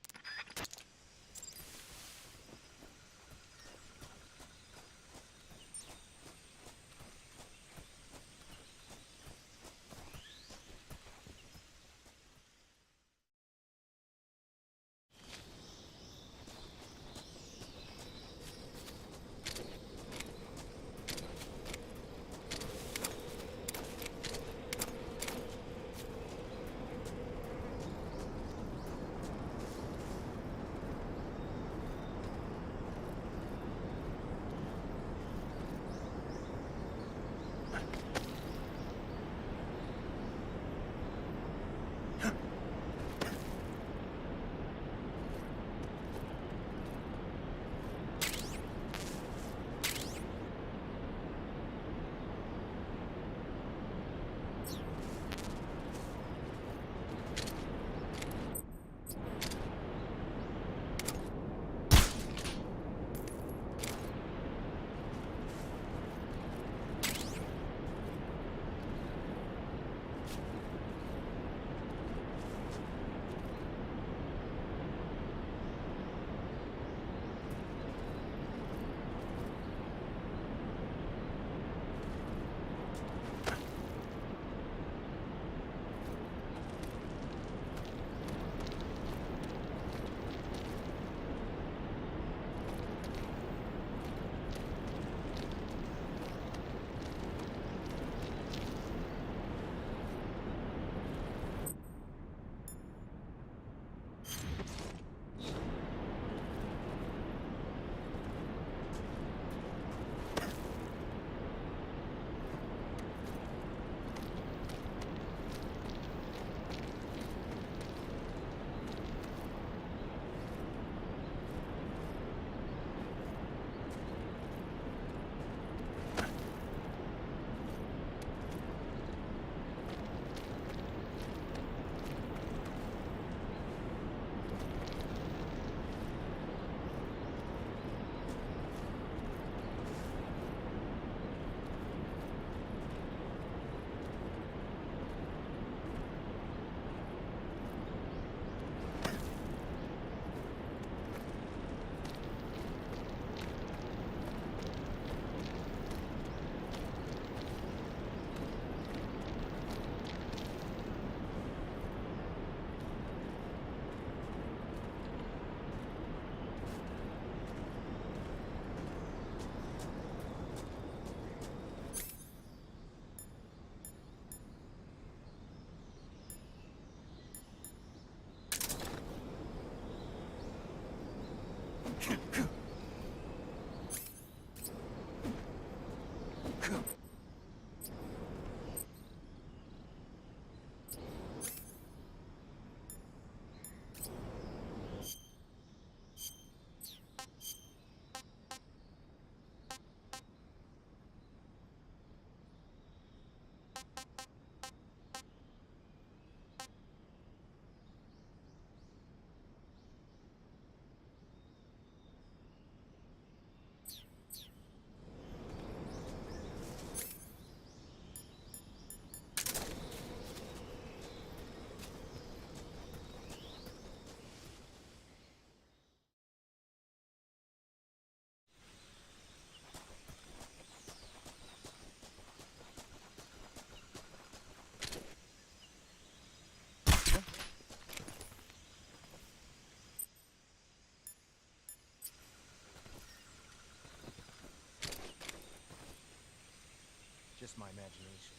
S8: Just my imagination.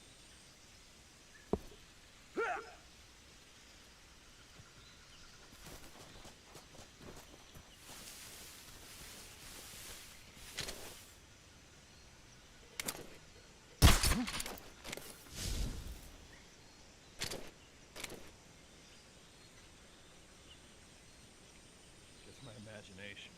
S8: Just my imagination.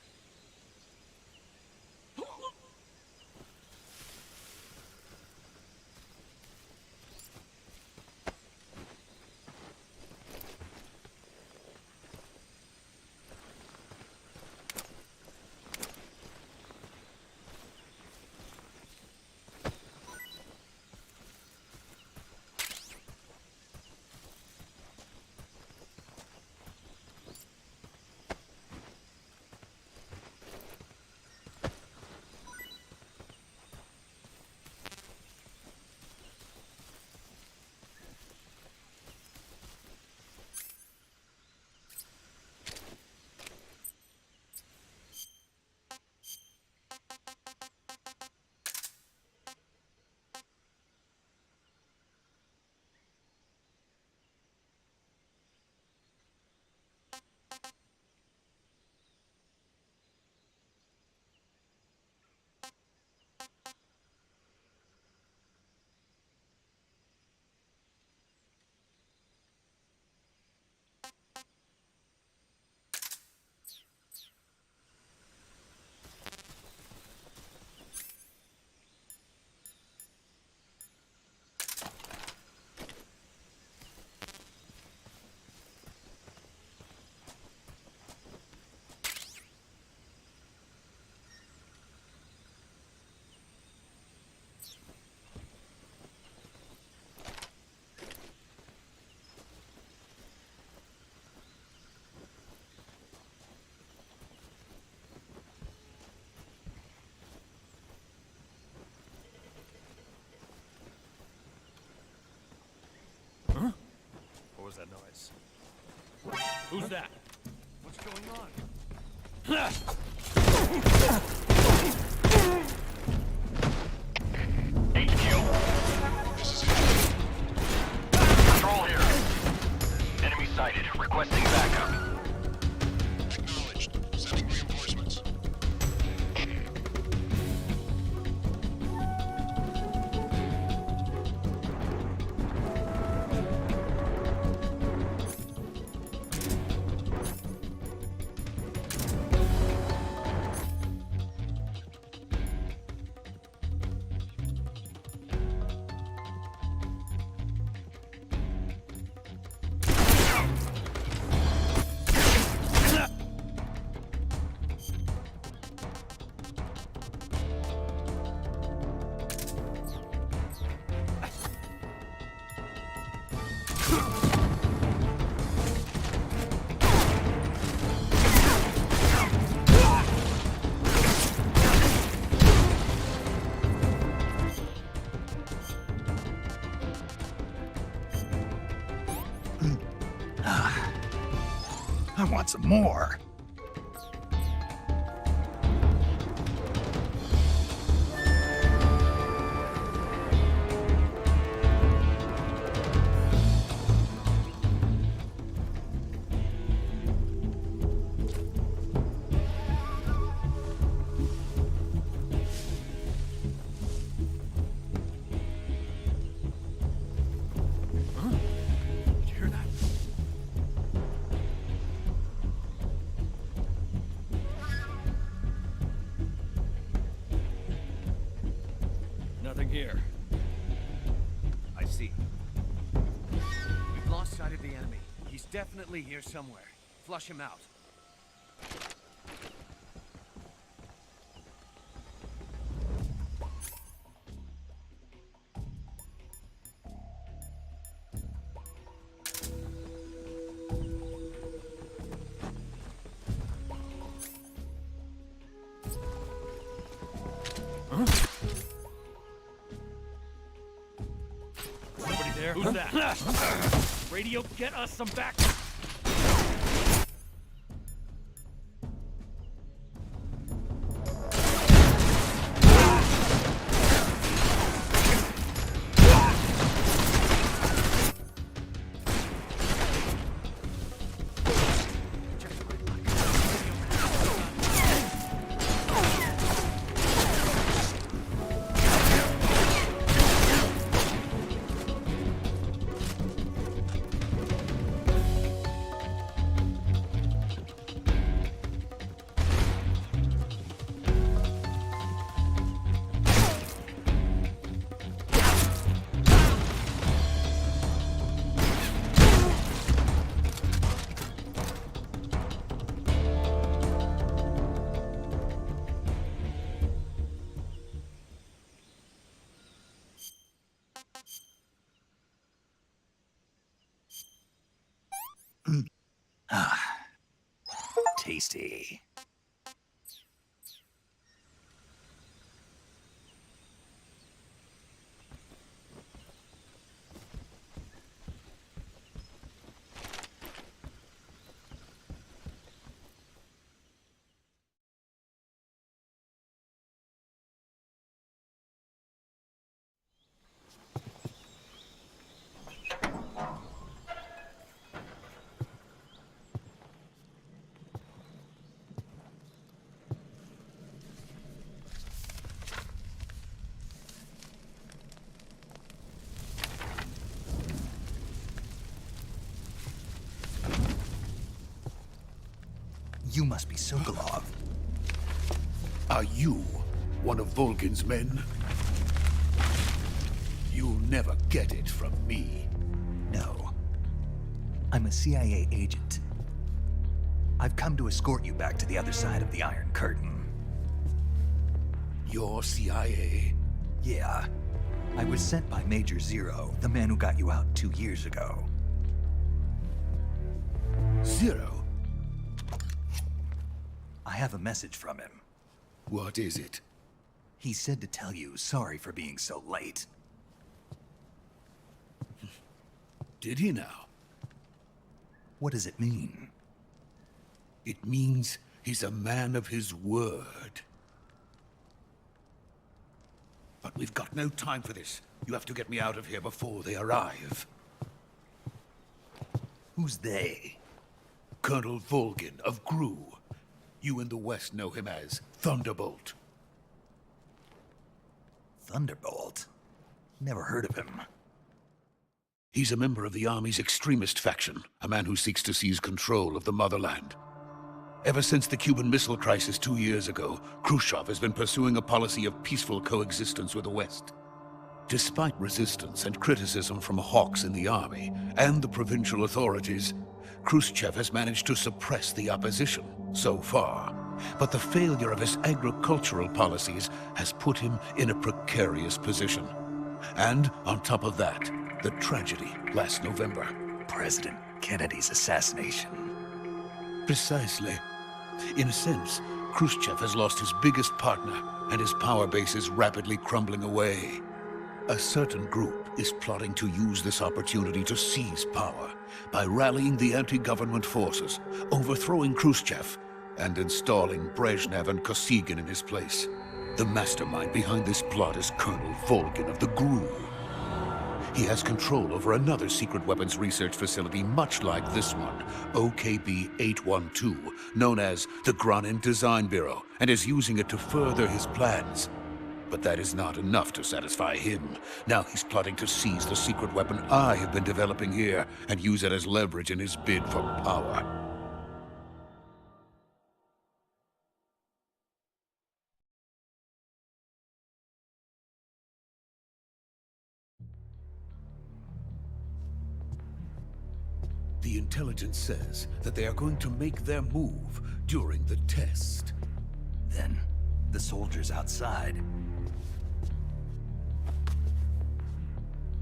S8: What was that noise? Who's that? What's going on?
S4: HQ. This is HQ. Control here. Enemy sighted. Requesting backup. Acknowledged. Sending reinforcements.
S1: I want some more.
S8: Did you hear that? Nothing here. I see. We've lost sight of the enemy. He's definitely here somewhere. Flush him out. Somebody there? Who's that? Radio, get us some backup!
S1: Tasty. You must be Sokolov.
S9: Are you one of Volgin's men? You'll never get it from me.
S1: No. I'm a CIA agent. I've come to escort you back to the other side of the Iron Curtain.
S9: You're CIA?
S1: Yeah. I was sent by Major Zero, the man who got you out 2 years ago.
S9: Zero?
S1: I have a message from him.
S9: What is it?
S1: He said to tell you sorry for being so late.
S9: Did he now?
S1: What does it mean?
S9: It means he's a man of his word. But we've got no time for this. You have to get me out of here before they arrive.
S1: Who's they?
S9: Colonel Volgin of GRU. You in the West know him as Thunderbolt.
S1: Thunderbolt? Never heard of him.
S9: He's a member of the Army's extremist faction, a man who seeks to seize control of the motherland. Ever since the Cuban Missile Crisis 2 years ago, Khrushchev has been pursuing a policy of peaceful coexistence with the West. Despite resistance and criticism from hawks in the army and the provincial authorities, Khrushchev has managed to suppress the opposition so far. But the failure of his agricultural policies has put him in a precarious position. And on top of that, the tragedy last November.
S1: President Kennedy's assassination.
S9: Precisely. In a sense, Khrushchev has lost his biggest partner, and his power base is rapidly crumbling away. A certain group is plotting to use this opportunity to seize power by rallying the anti-government forces, overthrowing Khrushchev, and installing Brezhnev and Kosygin in his place. The mastermind behind this plot is Colonel Volgin of the GRU. He has control over another secret weapons research facility much like this one, OKB-812, known as the Granin Design Bureau, and is using it to further his plans. But that is not enough to satisfy him. Now he's plotting to seize the secret weapon I have been developing here and use it as leverage in his bid for power. The intelligence says that they are going to make their move during the test.
S1: Then, the soldiers outside.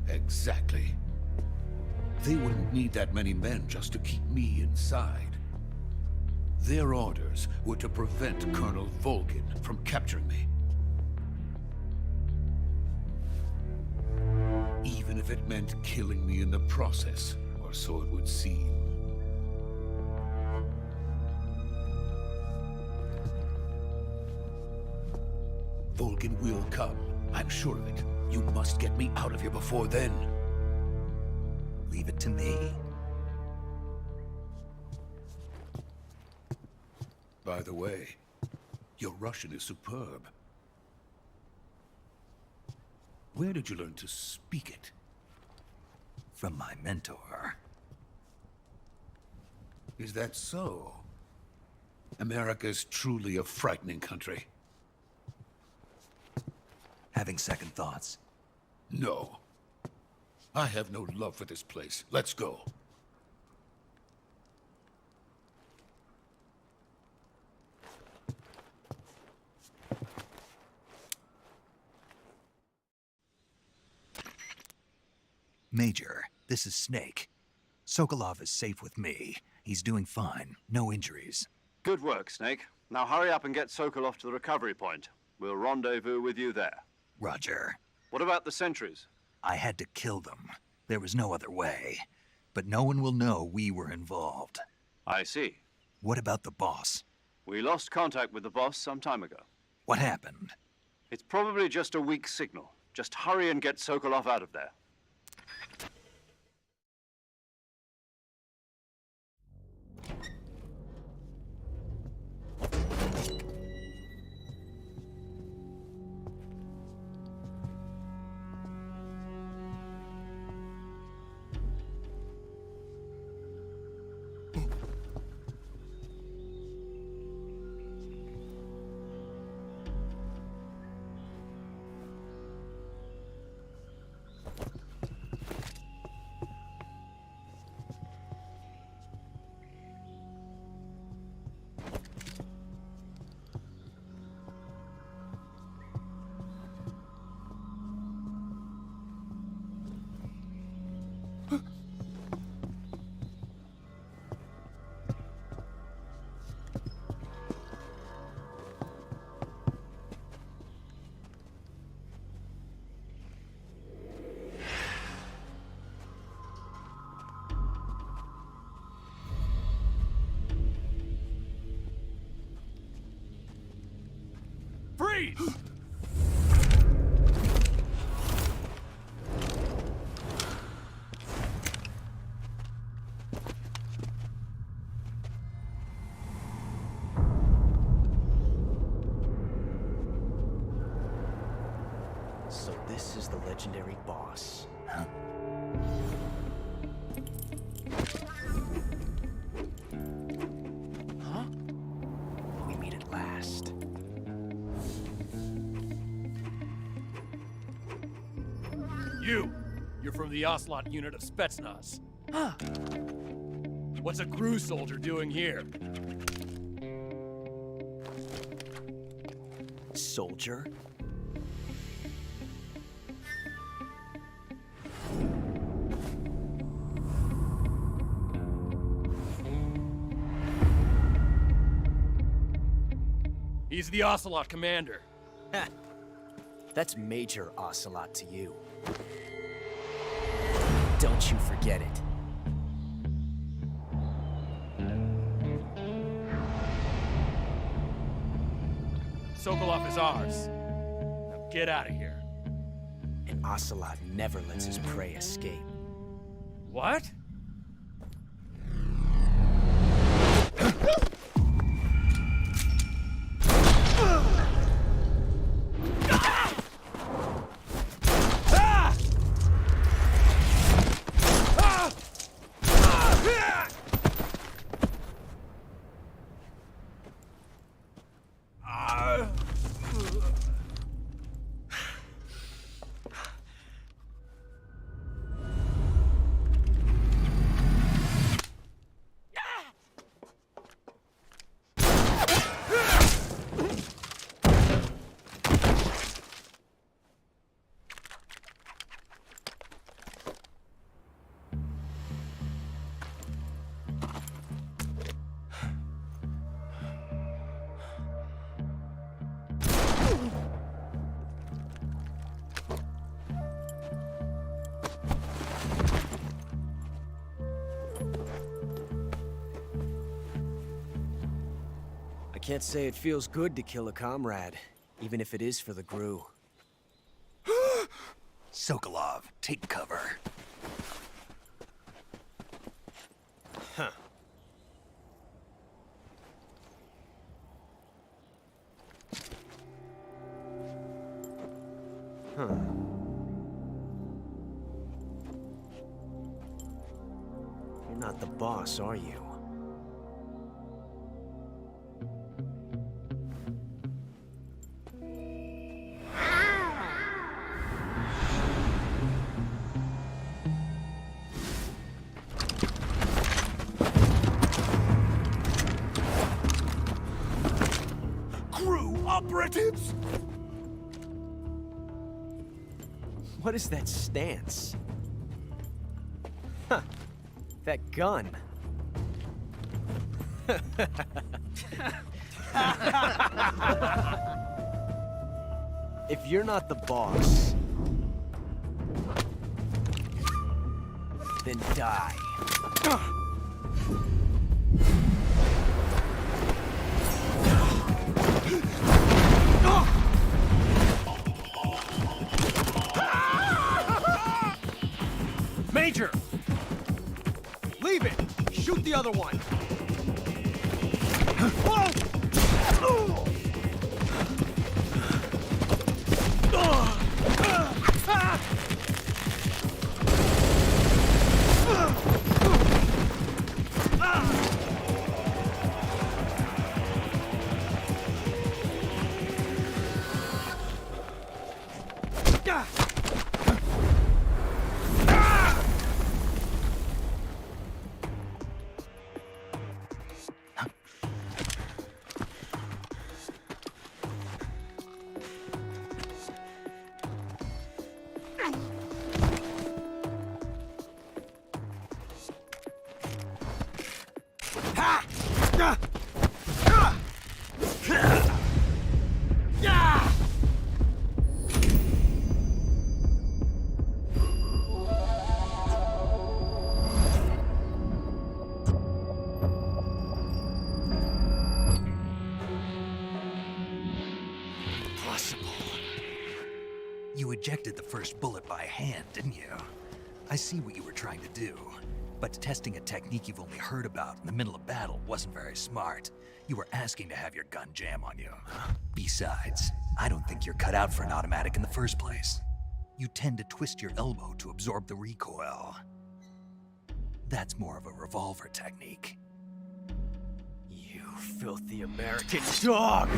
S9: Exactly. They wouldn't need that many men just to keep me inside. Their orders were to prevent Colonel Volgin from capturing me. Even if it meant killing me in the process, or so it would seem. Volgin will come. I'm sure of it. You must get me out of here before then.
S1: Leave it to me.
S9: By the way, your Russian is superb. Where did you learn to speak it?
S1: From my mentor.
S9: Is that so? America's truly a frightening country.
S1: Having second thoughts?
S9: No. I have no love for this place. Let's go.
S1: Major, this is Snake. Sokolov is safe with me, He's doing fine. No injuries.
S2: Good work, Snake. Now hurry up and get Sokolov to the recovery point. We'll rendezvous with you there.
S1: Roger.
S2: What about the sentries?
S1: I had to kill them. There was no other way. But no one will know we were involved.
S2: I see.
S1: What about the boss?
S2: We lost contact with the boss some time ago.
S1: What happened?
S2: It's probably just a weak signal. Just hurry and get Sokolov out of there.
S8: Freeze!
S10: So this is the legendary boss.
S1: Huh?
S10: Huh? We meet at last.
S8: You're from the Ocelot unit of Spetsnaz.
S10: Huh.
S8: What's a crew soldier doing here?
S10: Soldier?
S8: He's the Ocelot commander.
S10: Ha! That's Major Ocelot to you. Don't you forget it.
S8: Sokolov is ours. Now get out of here.
S10: And Ocelot never lets his prey escape.
S8: What?
S10: I can't say it feels good to kill a comrade, even if it is for the GRU.
S1: Sokolov, take cover.
S10: Huh. Huh. You're not the boss, are you?
S8: Operatives!
S10: What is that stance? Huh. That gun. If you're not the boss, then die.
S8: Major! Leave it! Shoot the other one!
S1: You ejected the first bullet by hand, didn't you? I see what you were trying to do. But testing a technique you've only heard about in the middle of battle wasn't very smart. You were asking to have your gun jam on you. Besides, I don't think you're cut out for an automatic in the first place. You tend to twist your elbow to absorb the recoil. That's more of a revolver technique.
S10: You filthy American dog!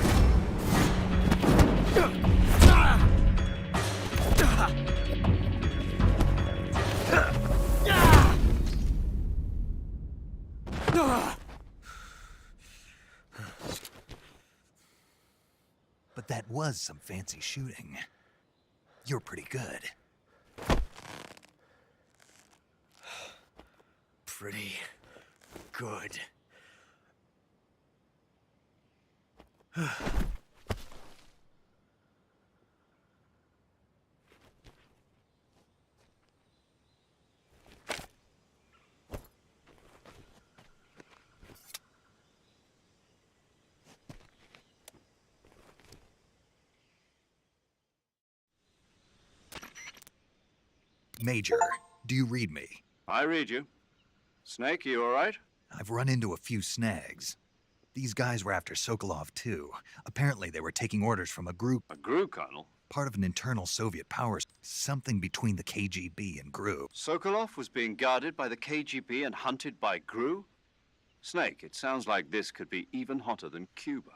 S1: But that was some fancy shooting. You're pretty good.
S10: Pretty good.
S1: Major, do you read me?
S2: I read you. Snake, you all right?
S1: I've run into a few snags. These guys were after Sokolov too. Apparently they were taking orders from a group.
S2: A GRU, Colonel?
S1: Part of an internal Soviet power, something between the KGB and GRU.
S2: Sokolov was being guarded by the KGB and hunted by GRU? Snake, it sounds like this could be even hotter than Cuba.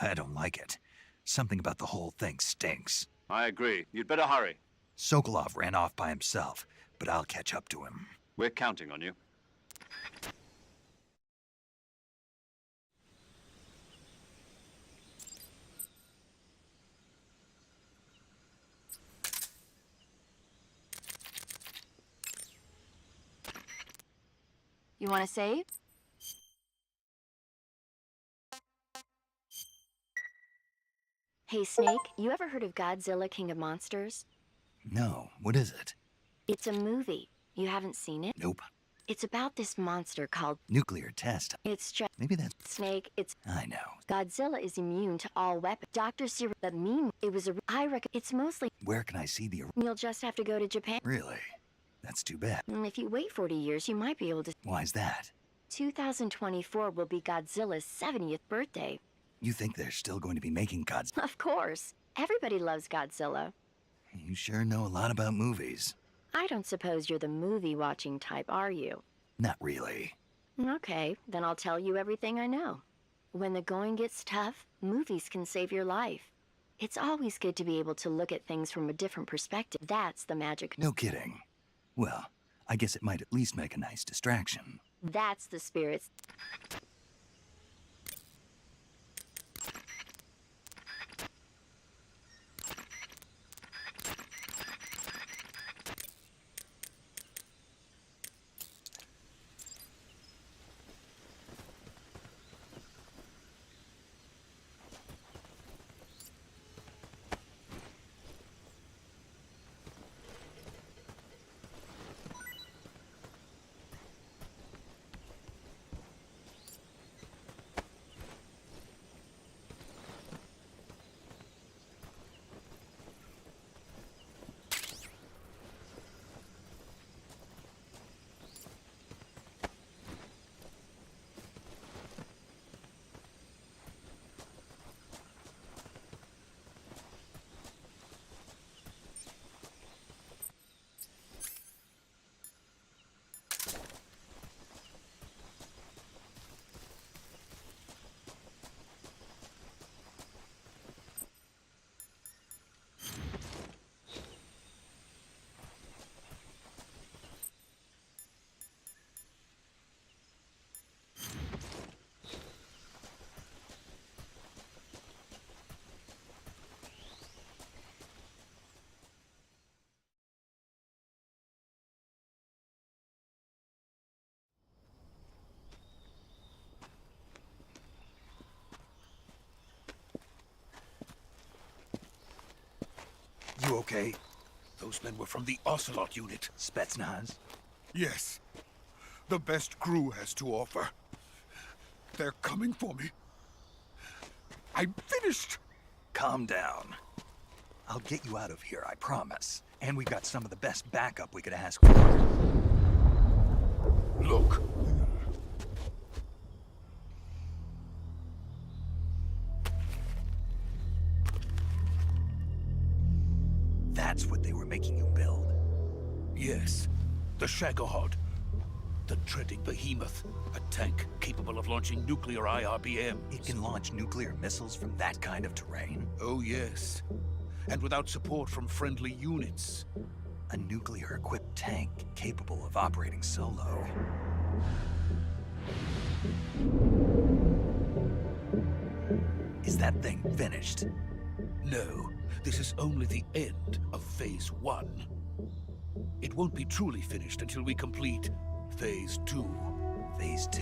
S1: I don't like it. Something about the whole thing stinks.
S2: I agree. You'd better hurry.
S1: Sokolov ran off by himself, but I'll catch up to him.
S2: We're counting on you.
S5: You want to save? Hey, Snake, you ever heard of Godzilla King of Monsters?
S1: No, what is it?
S5: It's a movie. You haven't seen it?
S1: Nope.
S5: It's about this monster called...
S1: Nuclear test.
S5: It's just...
S1: Maybe that's...
S5: Snake, it's...
S1: I know.
S5: Godzilla is immune to all weapons. Dr. Zero... But it was a... I reckon it's mostly...
S1: Where can I see the...
S5: You'll just have to go to Japan.
S1: Really? That's too bad.
S5: If you wait 40 years, you might be able to...
S1: Why's that?
S5: 2024 will be Godzilla's 70th birthday.
S1: You think they're still going to be making Godzilla?
S5: Of course. Everybody loves Godzilla.
S1: You sure know a lot about movies.
S5: I don't suppose you're the movie-watching type, are you?
S1: Not really.
S5: Okay, then I'll tell you everything I know. When the going gets tough, movies can save your life. It's always good to be able to look at things from a different perspective. That's the magic.
S1: No kidding. Well, I guess it might at least make a nice distraction.
S5: That's the spirit.
S9: okay? Those men were from the Ocelot unit.
S1: Spetsnaz?
S9: Yes. The best GRU has to offer. They're coming for me. I'm finished!
S1: Calm down. I'll get you out of here, I promise. And we got some of the best backup we could ask for.
S9: Look.
S1: That's what they were making you build?
S9: Yes. The Shagohod. The dreading behemoth. A tank capable of launching nuclear IRBMs.
S1: It can launch nuclear missiles from that kind of terrain?
S9: Oh, yes. And without support from friendly units.
S1: A nuclear-equipped tank capable of operating solo. Is that thing finished?
S9: No. This is only the end of Phase 1. It won't be truly finished until we complete Phase 2.
S1: Phase 2?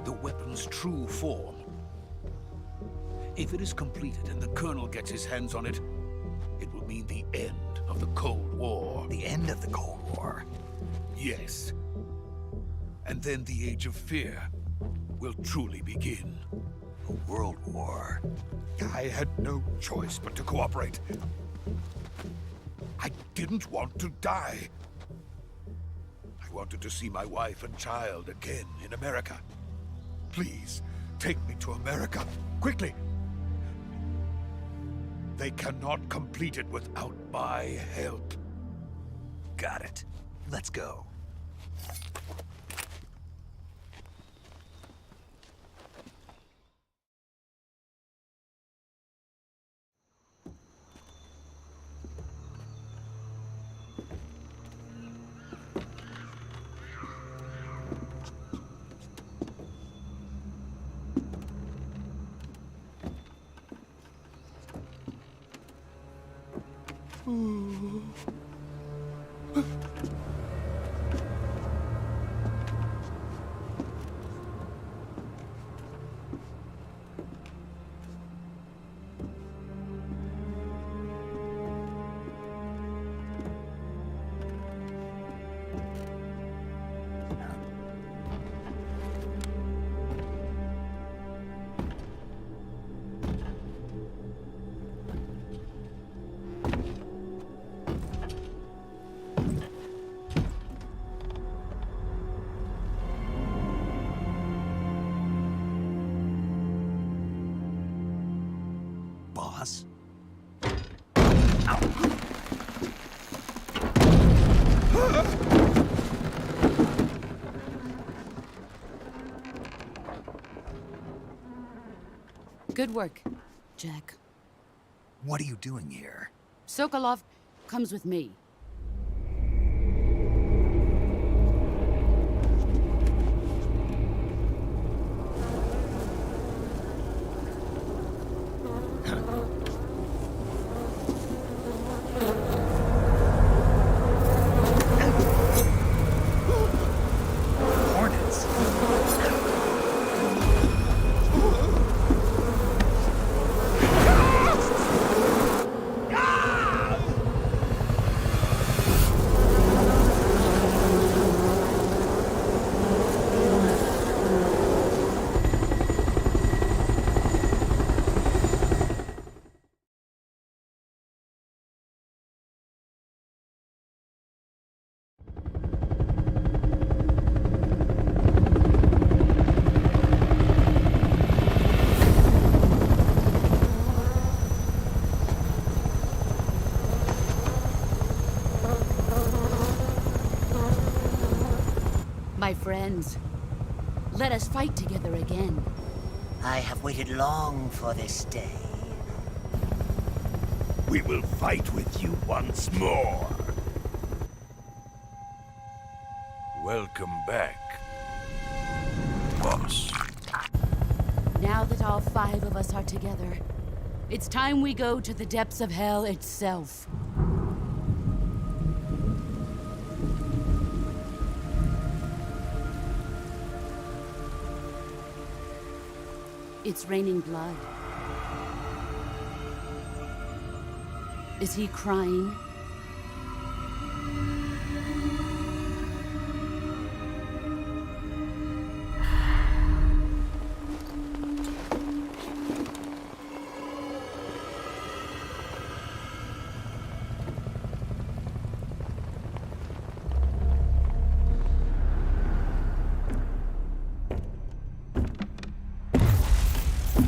S9: The weapon's true form. If it is completed and the Colonel gets his hands on it, it will mean the end of the Cold War.
S1: The end of the Cold War?
S9: Yes. And then the Age of Fear will truly begin.
S1: A world war?
S9: I had no choice but to cooperate. I didn't want to die. I wanted to see my wife and child again in America. Please, take me to America, quickly. They cannot complete it without my help.
S1: Got it. Let's go. Boss?
S6: Good work, Jack.
S1: What are you doing here?
S6: Sokolov comes with me.
S1: Hornets? My friends, let us fight together again.
S11: I have waited long for this day.
S12: We will fight with you once more. Welcome back, boss.
S6: Now that all 5 of us are together, it's time we go to the depths of hell itself. It's raining blood. Is he crying?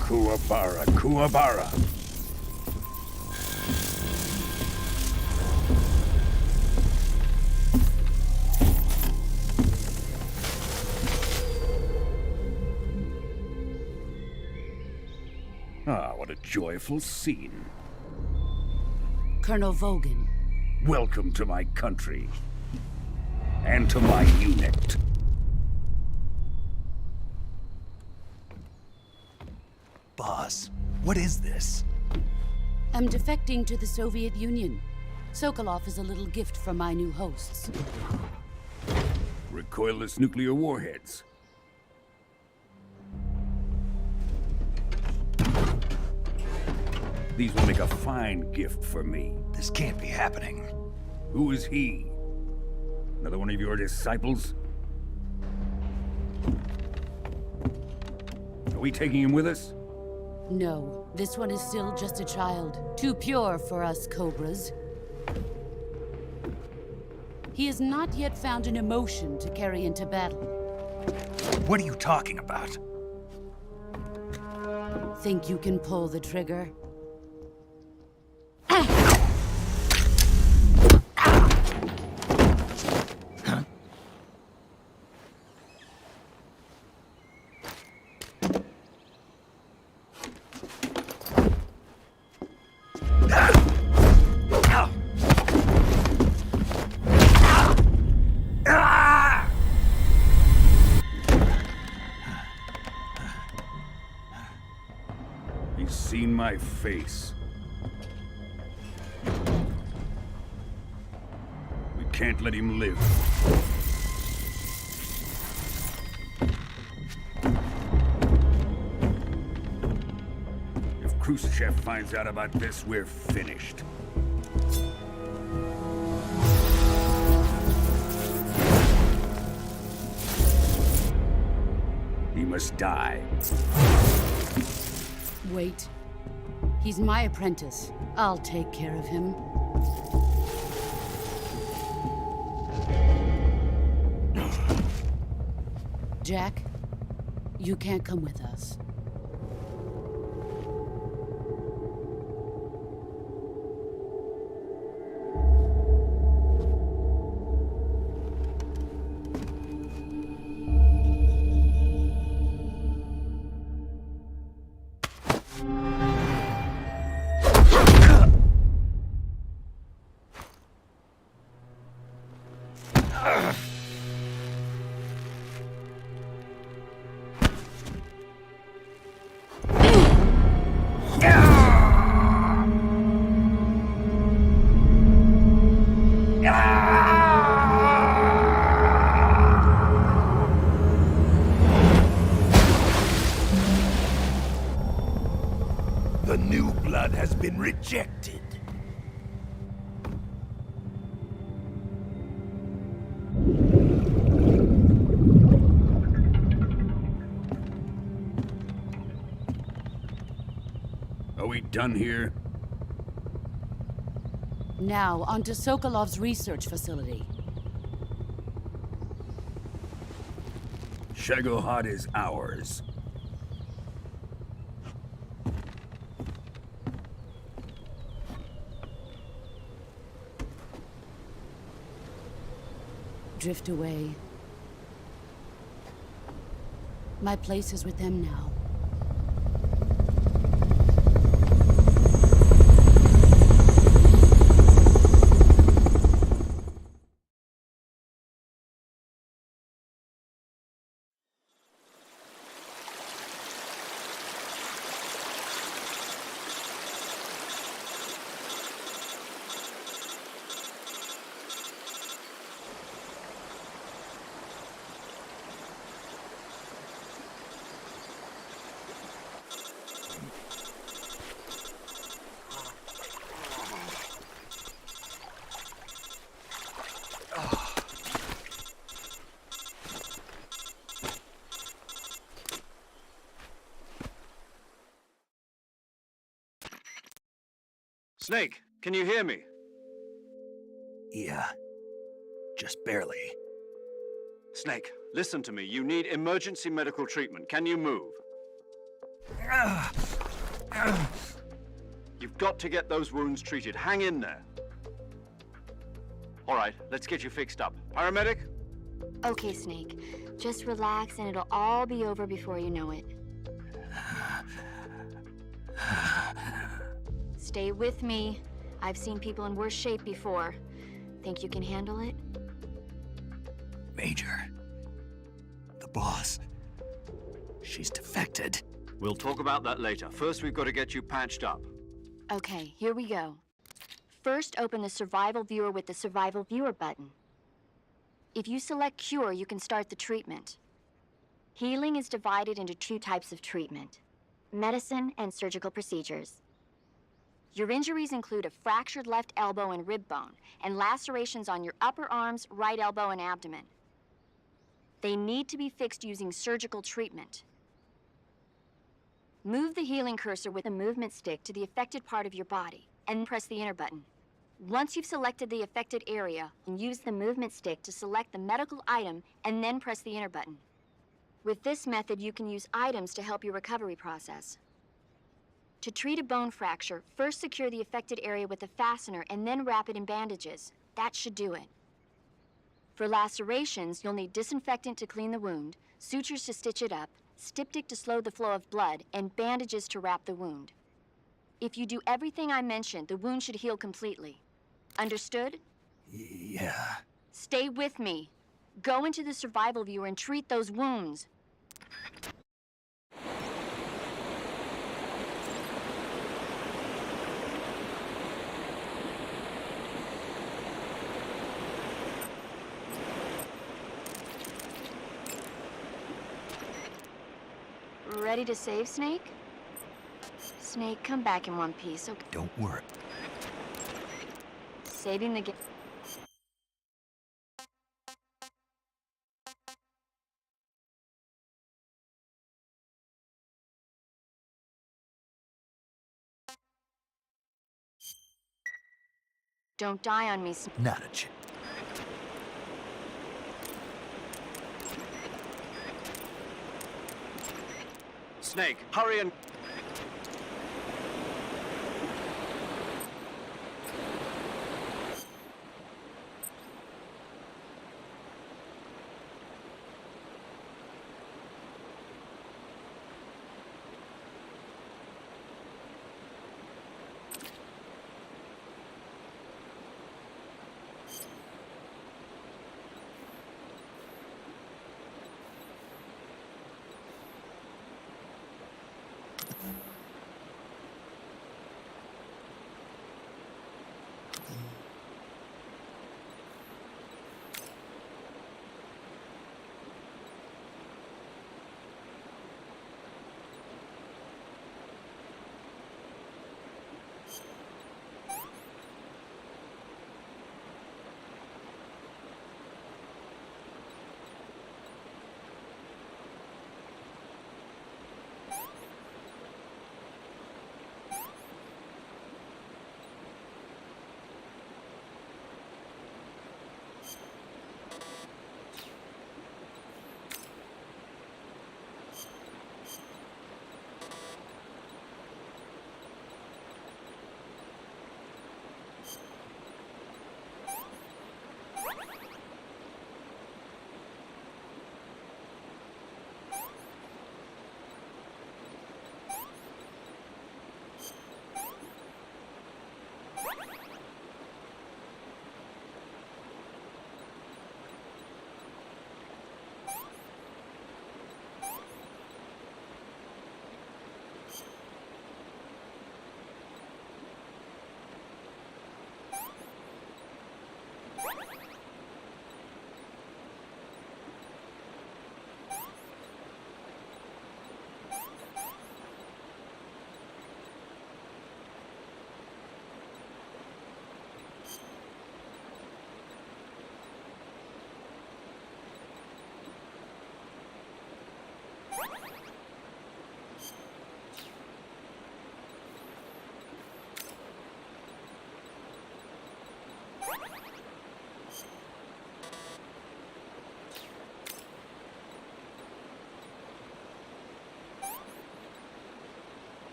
S12: Kuwabara, Kuwabara. Ah, what a joyful scene.
S6: Colonel Vogan.
S12: Welcome to my country. And to my unit.
S1: Boss, what is this?
S6: I'm defecting to the Soviet Union. Sokolov is a little gift from my new hosts.
S12: Recoilless nuclear warheads. These will make a fine gift for me.
S1: This can't be happening.
S12: Who is he? Another one of your disciples? Are we taking him with us?
S6: No, this one is still just a child. Too pure for us Cobras. He has not yet found an emotion to carry into battle.
S1: What are you talking about?
S6: Think you can pull the trigger?
S12: He's seen my face. We can't let him live. If Khrushchev finds out about this, we're finished. He must die.
S6: Wait. He's my apprentice. I'll take care of him. Jack, you can't come with us.
S12: The new blood has been rejected. Are we done here?
S6: Now, onto Sokolov's research facility.
S12: Shagohod is ours.
S6: Drift away. My place is with them now.
S2: Snake, can you hear me?
S1: Yeah. Just barely.
S2: Snake, listen to me. You need emergency medical treatment. Can you move? You've got to get those wounds treated. Hang in there. All right, let's get you fixed up. Paramedic?
S5: Okay, Snake. Just relax and it'll all be over before you know it. Stay with me. I've seen people in worse shape before. Think you can handle it?
S1: Major. The boss. She's defected.
S2: We'll talk about that later. First, we've got to get you patched up.
S5: Okay, here we go. First, open the Survival Viewer with the Survival Viewer button. If you select Cure, you can start the treatment. Healing is divided into 2 types of treatment: medicine and surgical procedures. Your injuries include a fractured left elbow and rib bone, and lacerations on your upper arms, right elbow, and abdomen. They need to be fixed using surgical treatment. Move the healing cursor with a movement stick to the affected part of your body, and press the enter button. Once you've selected the affected area, use the movement stick to select the medical item, and then press the enter button. With this method, you can use items to help your recovery process. To treat a bone fracture, first secure the affected area with a fastener and then wrap it in bandages. That should do it. For lacerations, you'll need disinfectant to clean the wound, sutures to stitch it up, styptic to slow the flow of blood, and bandages to wrap the wound. If you do everything I mentioned, the wound should heal completely. Understood?
S1: Yeah.
S5: Stay with me. Go into the Survival Viewer and treat those wounds. Ready to save, Snake? Snake, come back in one piece, okay?
S1: Don't worry.
S5: Saving the game. Don't die on me, Snake.
S1: Not a chance.
S2: Snake, hurry and...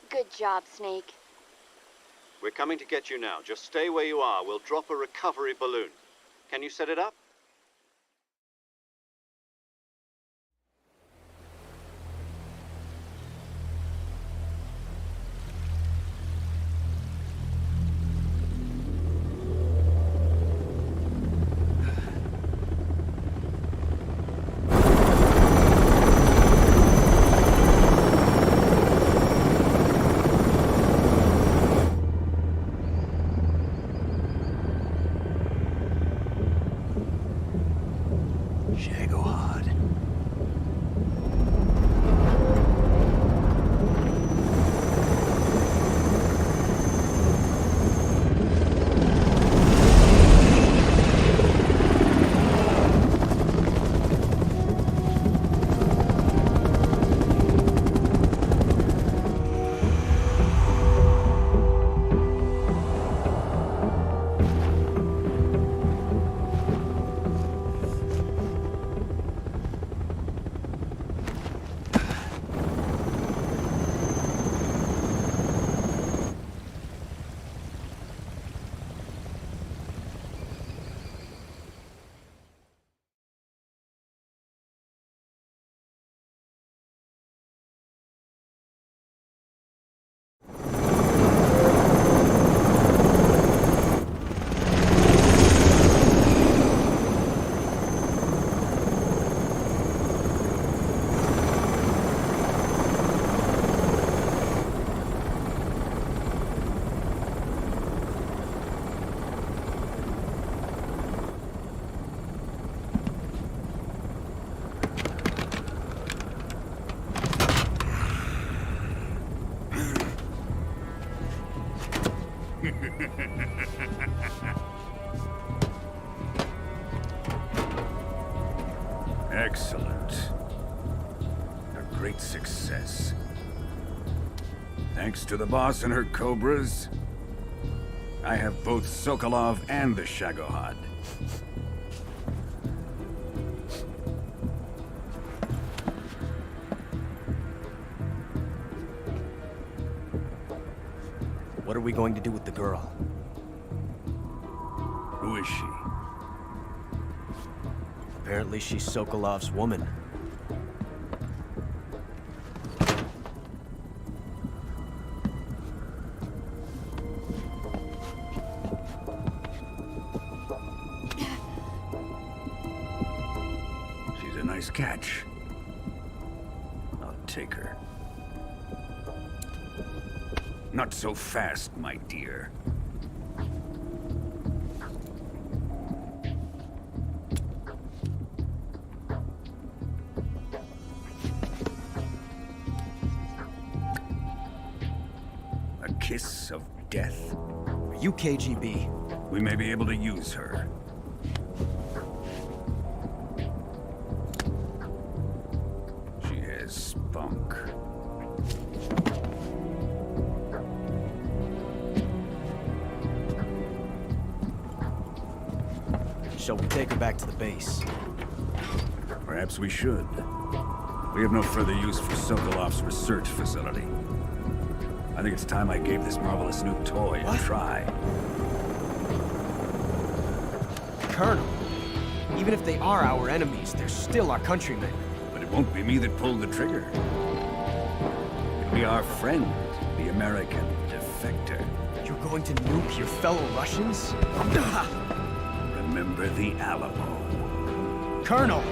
S5: Good job, Snake.
S2: We're coming to get you now. Just stay where you are. We'll drop a recovery balloon. Can you set it up?
S1: Shagohod.
S12: Excellent. A great success. Thanks to the boss and her cobras, I have both Sokolov and the Shagohod.
S10: What are we going to do with the girl?
S12: Who is she?
S10: Apparently she's Sokolov's woman.
S12: She's a nice catch. I'll take her. Not so fast, my dear. A kiss of death?
S10: Are you KGB?
S12: We may be able to use her. She has spunk.
S10: Shall we take her back to the base?
S12: Perhaps we should. We have no further use for Sokolov's research facility. I think it's time I gave this marvelous new toy a try.
S10: Colonel, even if they are our enemies, they're still our countrymen.
S12: But it won't be me that pulled the trigger. It'll be our friend, the American defector.
S10: You're going to nuke your fellow Russians?
S12: Remember the Alamo.
S10: Colonel!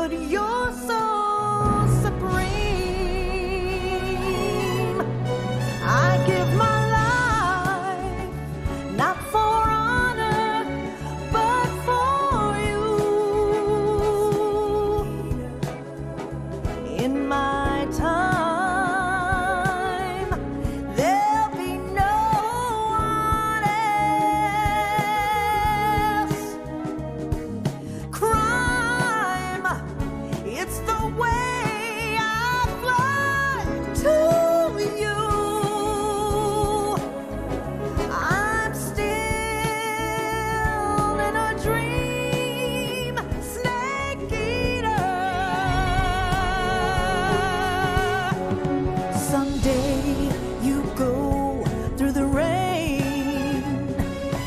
S13: but you're so supreme. I give my life, not for honor, but for you. In my time, there'll be no one else. Crime, it's the way I fly to you. I'm still in a dream, snake eater. Someday you go through the rain,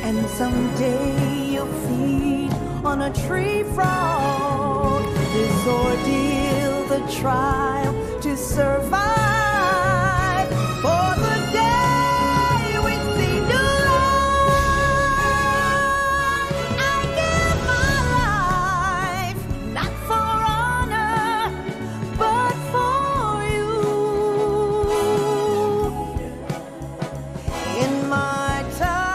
S13: and someday you'll feed on a tree frog. This ordeal, the trial to survive, for the day we see new light. I give my life, not for honor, but for you. In my time,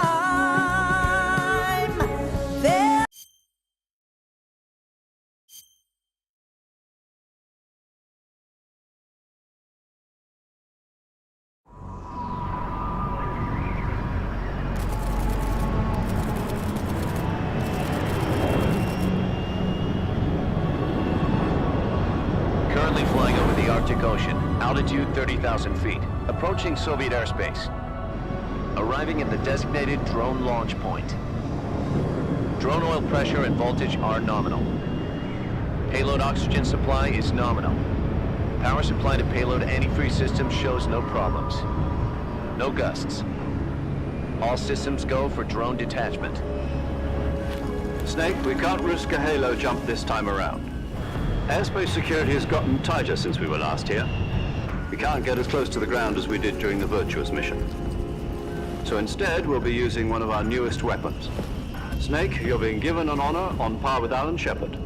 S13: there.
S14: Currently flying over the Arctic Ocean, altitude 30,000 feet, approaching Soviet airspace. Arriving at the designated drone launch point. Drone oil pressure and voltage are nominal. Payload oxygen supply is nominal. Power supply to payload antifreeze system shows no problems. No gusts. All systems go for drone detachment.
S2: Snake, we can't risk a halo jump this time around. Airspace security has gotten tighter since we were last here. We can't get as close to the ground as we did during the Virtuous mission. So instead, we'll be using one of our newest weapons. Snake, you're being given an honor on par with Alan Shepard.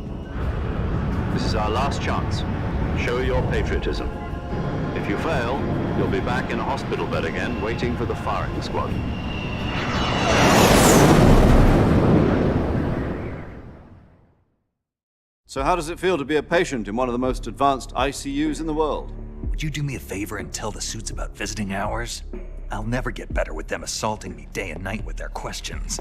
S2: This is our last chance. Show your patriotism. If you fail, you'll be back in a hospital bed again, waiting for the firing squad. So how does it feel to be a patient in one of the most advanced ICUs in the world?
S1: Would you do me a favor and tell the suits about visiting hours? I'll never get better with them assaulting me day and night with their questions.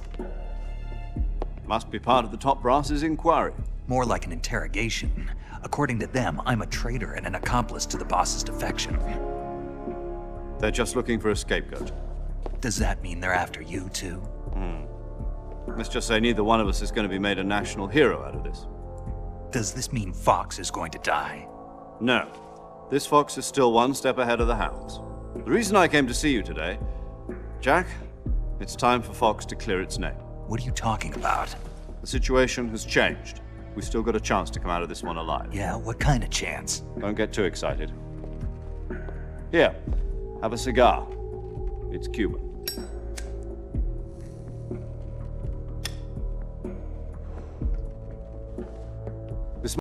S2: Must be part of the top brass's inquiry.
S1: More like an interrogation. According to them, I'm a traitor and an accomplice to the boss's defection.
S2: They're just looking for a scapegoat.
S1: Does that mean they're after you, too?
S2: Let's just say neither one of us is going to be made a national hero out of this.
S1: Does this mean Fox is going to die?
S2: No. This Fox is still one step ahead of the Hounds. The reason I came to see you today, Jack, it's time for Fox to clear its name.
S1: What are you talking about?
S2: The situation has changed. We've still got a chance to come out of this one alive.
S1: Yeah, what kind of chance?
S2: Don't get too excited. Here, have a cigar. It's Cuban. This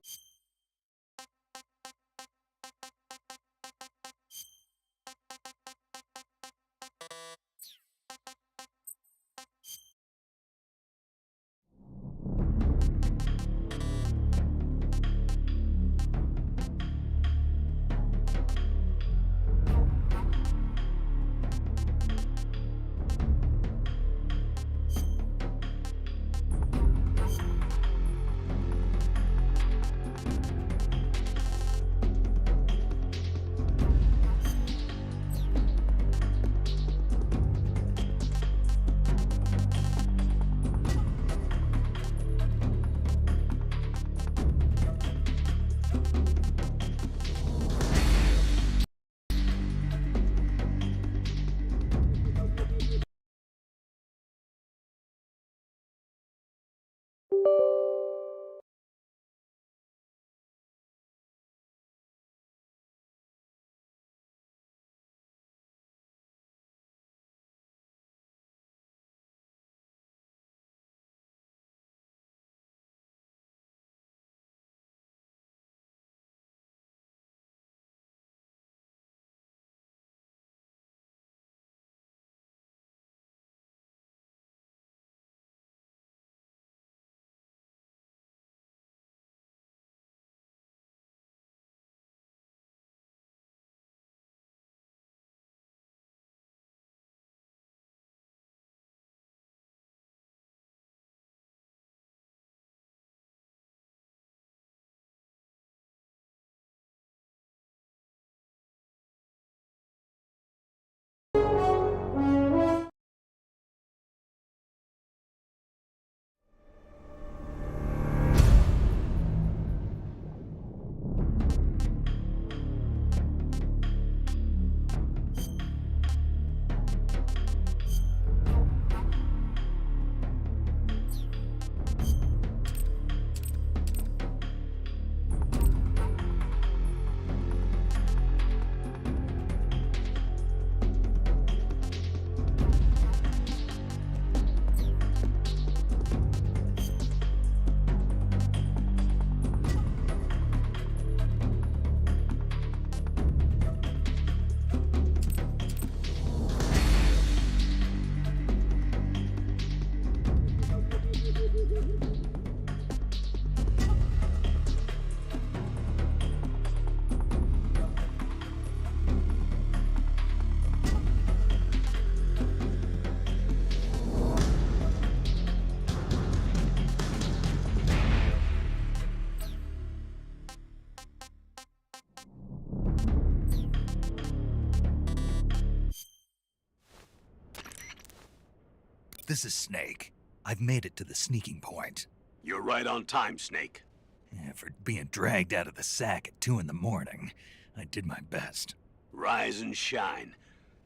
S1: this is Snake. I've made it to the sneaking point.
S15: You're right on time, Snake.
S1: Yeah, for being dragged out of the sack at 2 in the morning, I did my best.
S15: Rise and shine.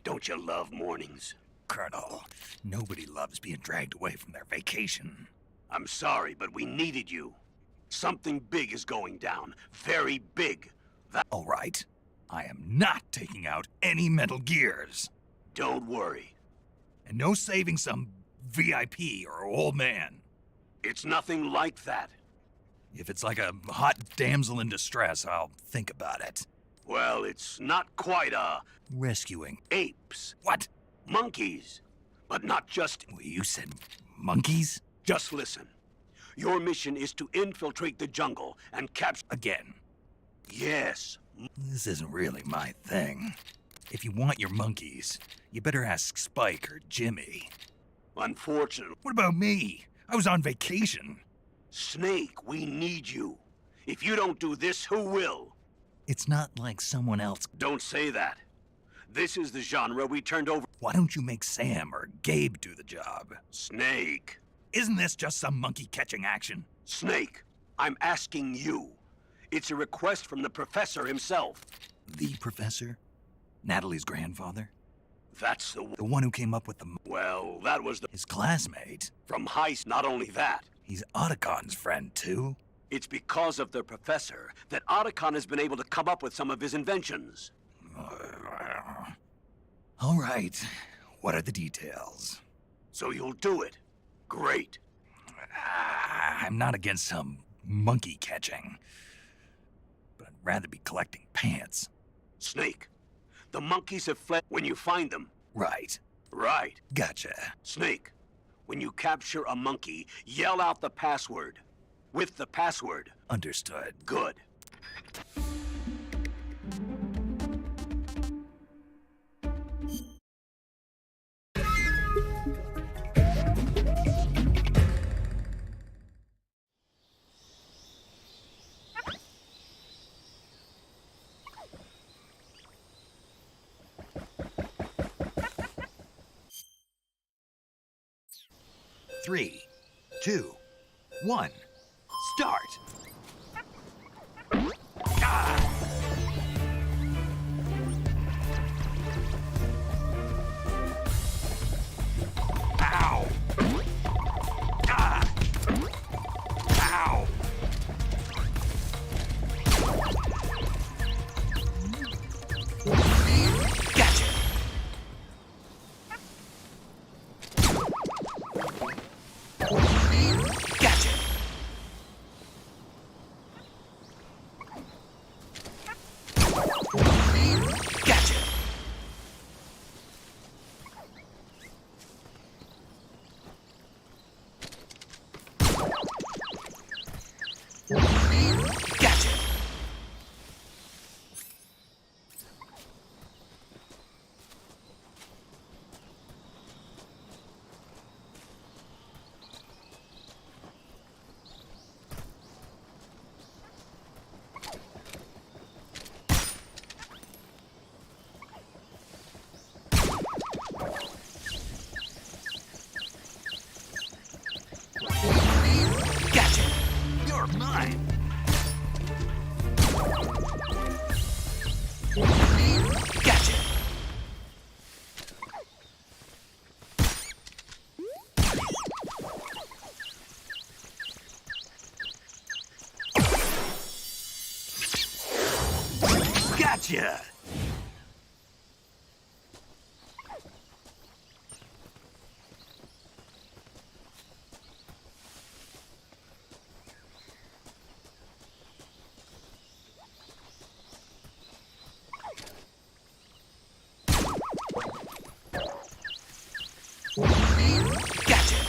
S15: Don't you love mornings?
S1: Colonel, nobody loves being dragged away from their vacation.
S15: I'm sorry, but we needed you. Something big is going down. Very big.
S1: All right. I am not taking out any Metal Gears.
S15: Don't worry.
S1: And no saving some VIP or old man.
S15: It's nothing like that.
S1: If it's like a hot damsel in distress, I'll think about it.
S15: Well, it's not quite a...
S1: Rescuing.
S15: Apes.
S1: What?
S15: Monkeys. But not just...
S1: Well, you said monkeys?
S15: Just listen. Your mission is to infiltrate the jungle and capture...
S1: Again.
S15: Yes.
S1: This isn't really my thing. If you want your monkeys, you better ask Spike or Jimmy.
S15: Unfortunately.
S1: What about me? I was on vacation.
S15: Snake, we need you. If you don't do this, who will?
S1: It's not like someone else.
S15: Don't say that. This is the genre we turned over.
S1: Why don't you make Sam or Gabe do the job?
S15: Snake.
S1: Isn't this just some monkey catching action?
S15: Snake, I'm asking you. It's a request from the professor himself.
S1: The professor? Natalie's grandfather?
S15: That's the
S1: one who came up with the...
S15: Well, that was
S1: his classmate.
S15: From Heist, not only that.
S1: He's Otacon's friend, too.
S15: It's because of the professor that Otacon has been able to come up with some of his inventions.
S1: All right. What are the details?
S15: So you'll do it. Great.
S1: I'm not against some monkey catching. But I'd rather be collecting pants.
S15: Snake, the monkeys have fled when you find them.
S1: Right.
S15: Right.
S1: Gotcha.
S15: Snake, when you capture a monkey, yell out the password. With the password.
S1: Understood.
S15: Good.
S1: Three, 2, 1, start! Ah! Ow! Ah! Ow! Gotcha! Gotcha! Gotcha! Gotcha! Gotcha! You're mine! Gotcha! Gotcha! Gotcha!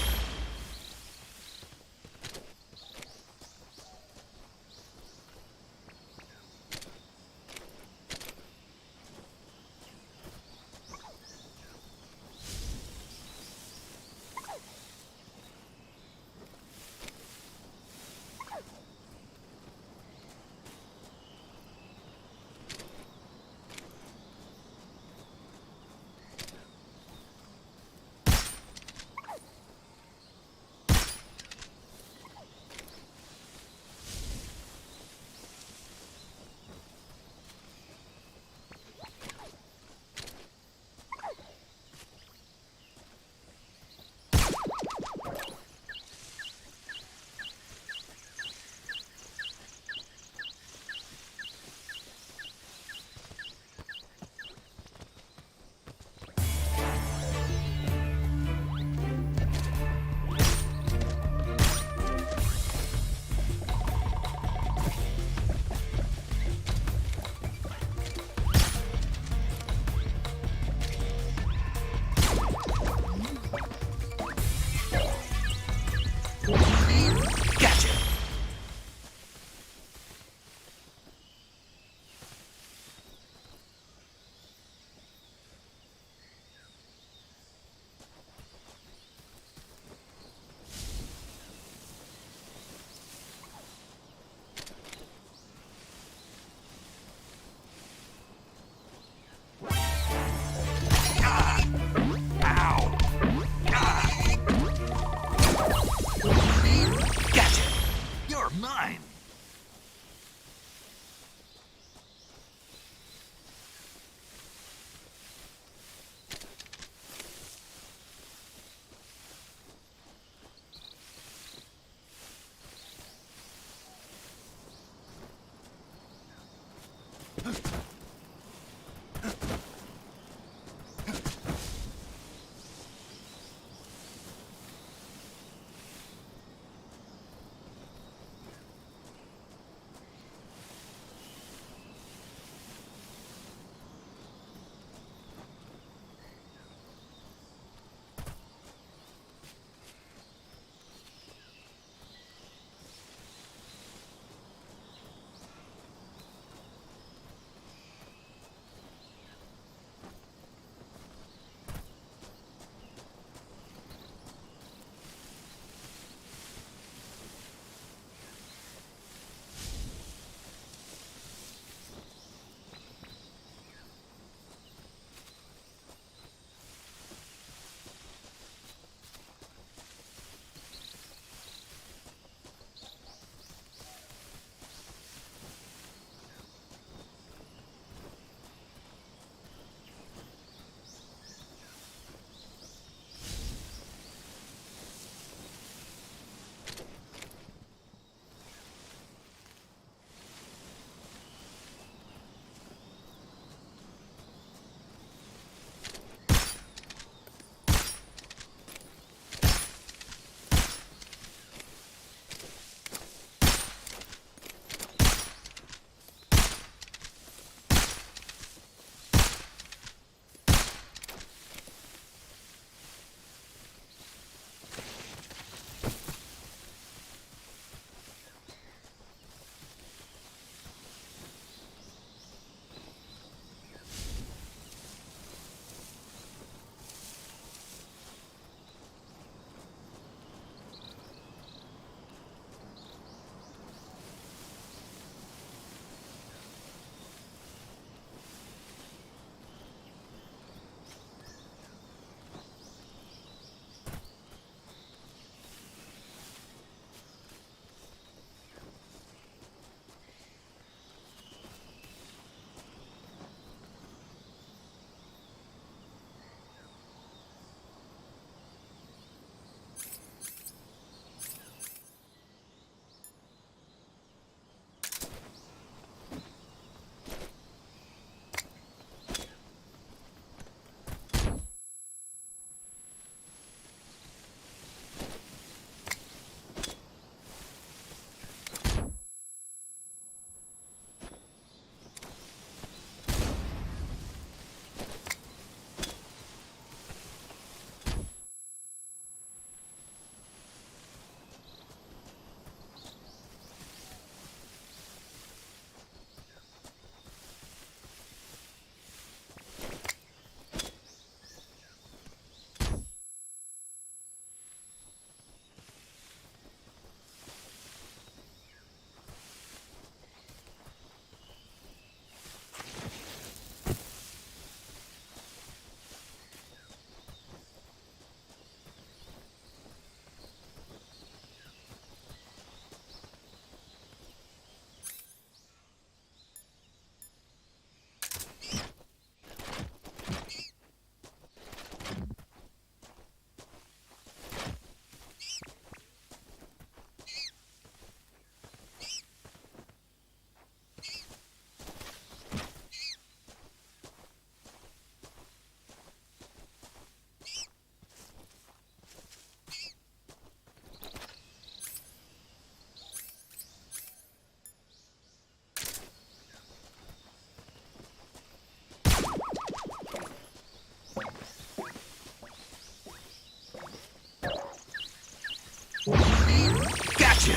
S1: Gotcha!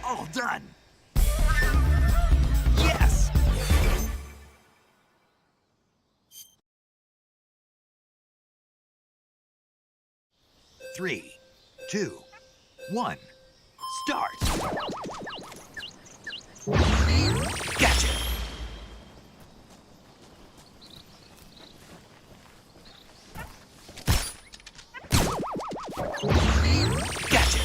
S1: All done! Yes! 3, 2, 1, start! Gotcha! Gotcha!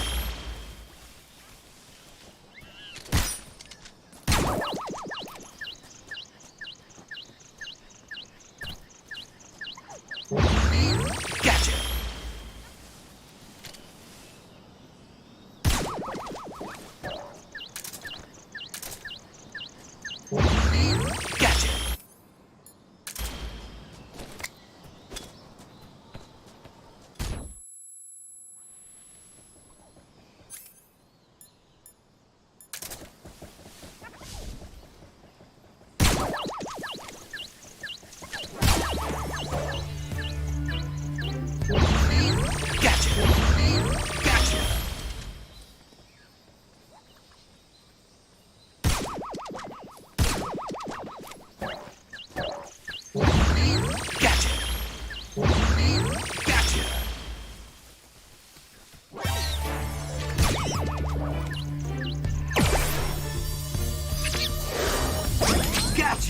S1: Gotcha!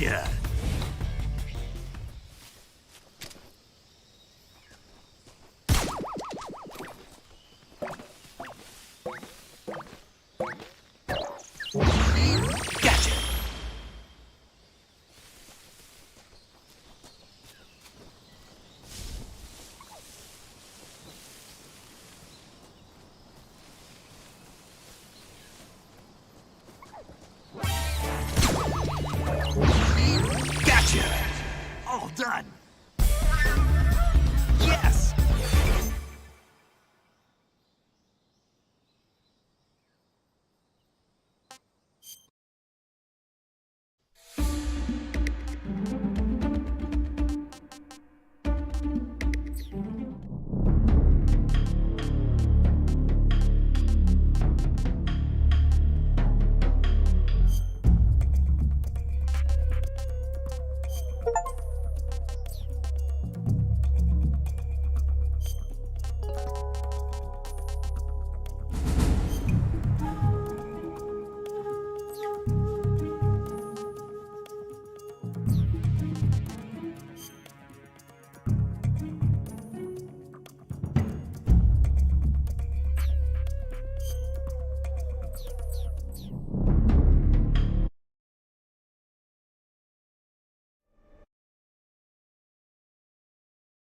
S1: Gotcha! Gotcha! Gotcha! All done!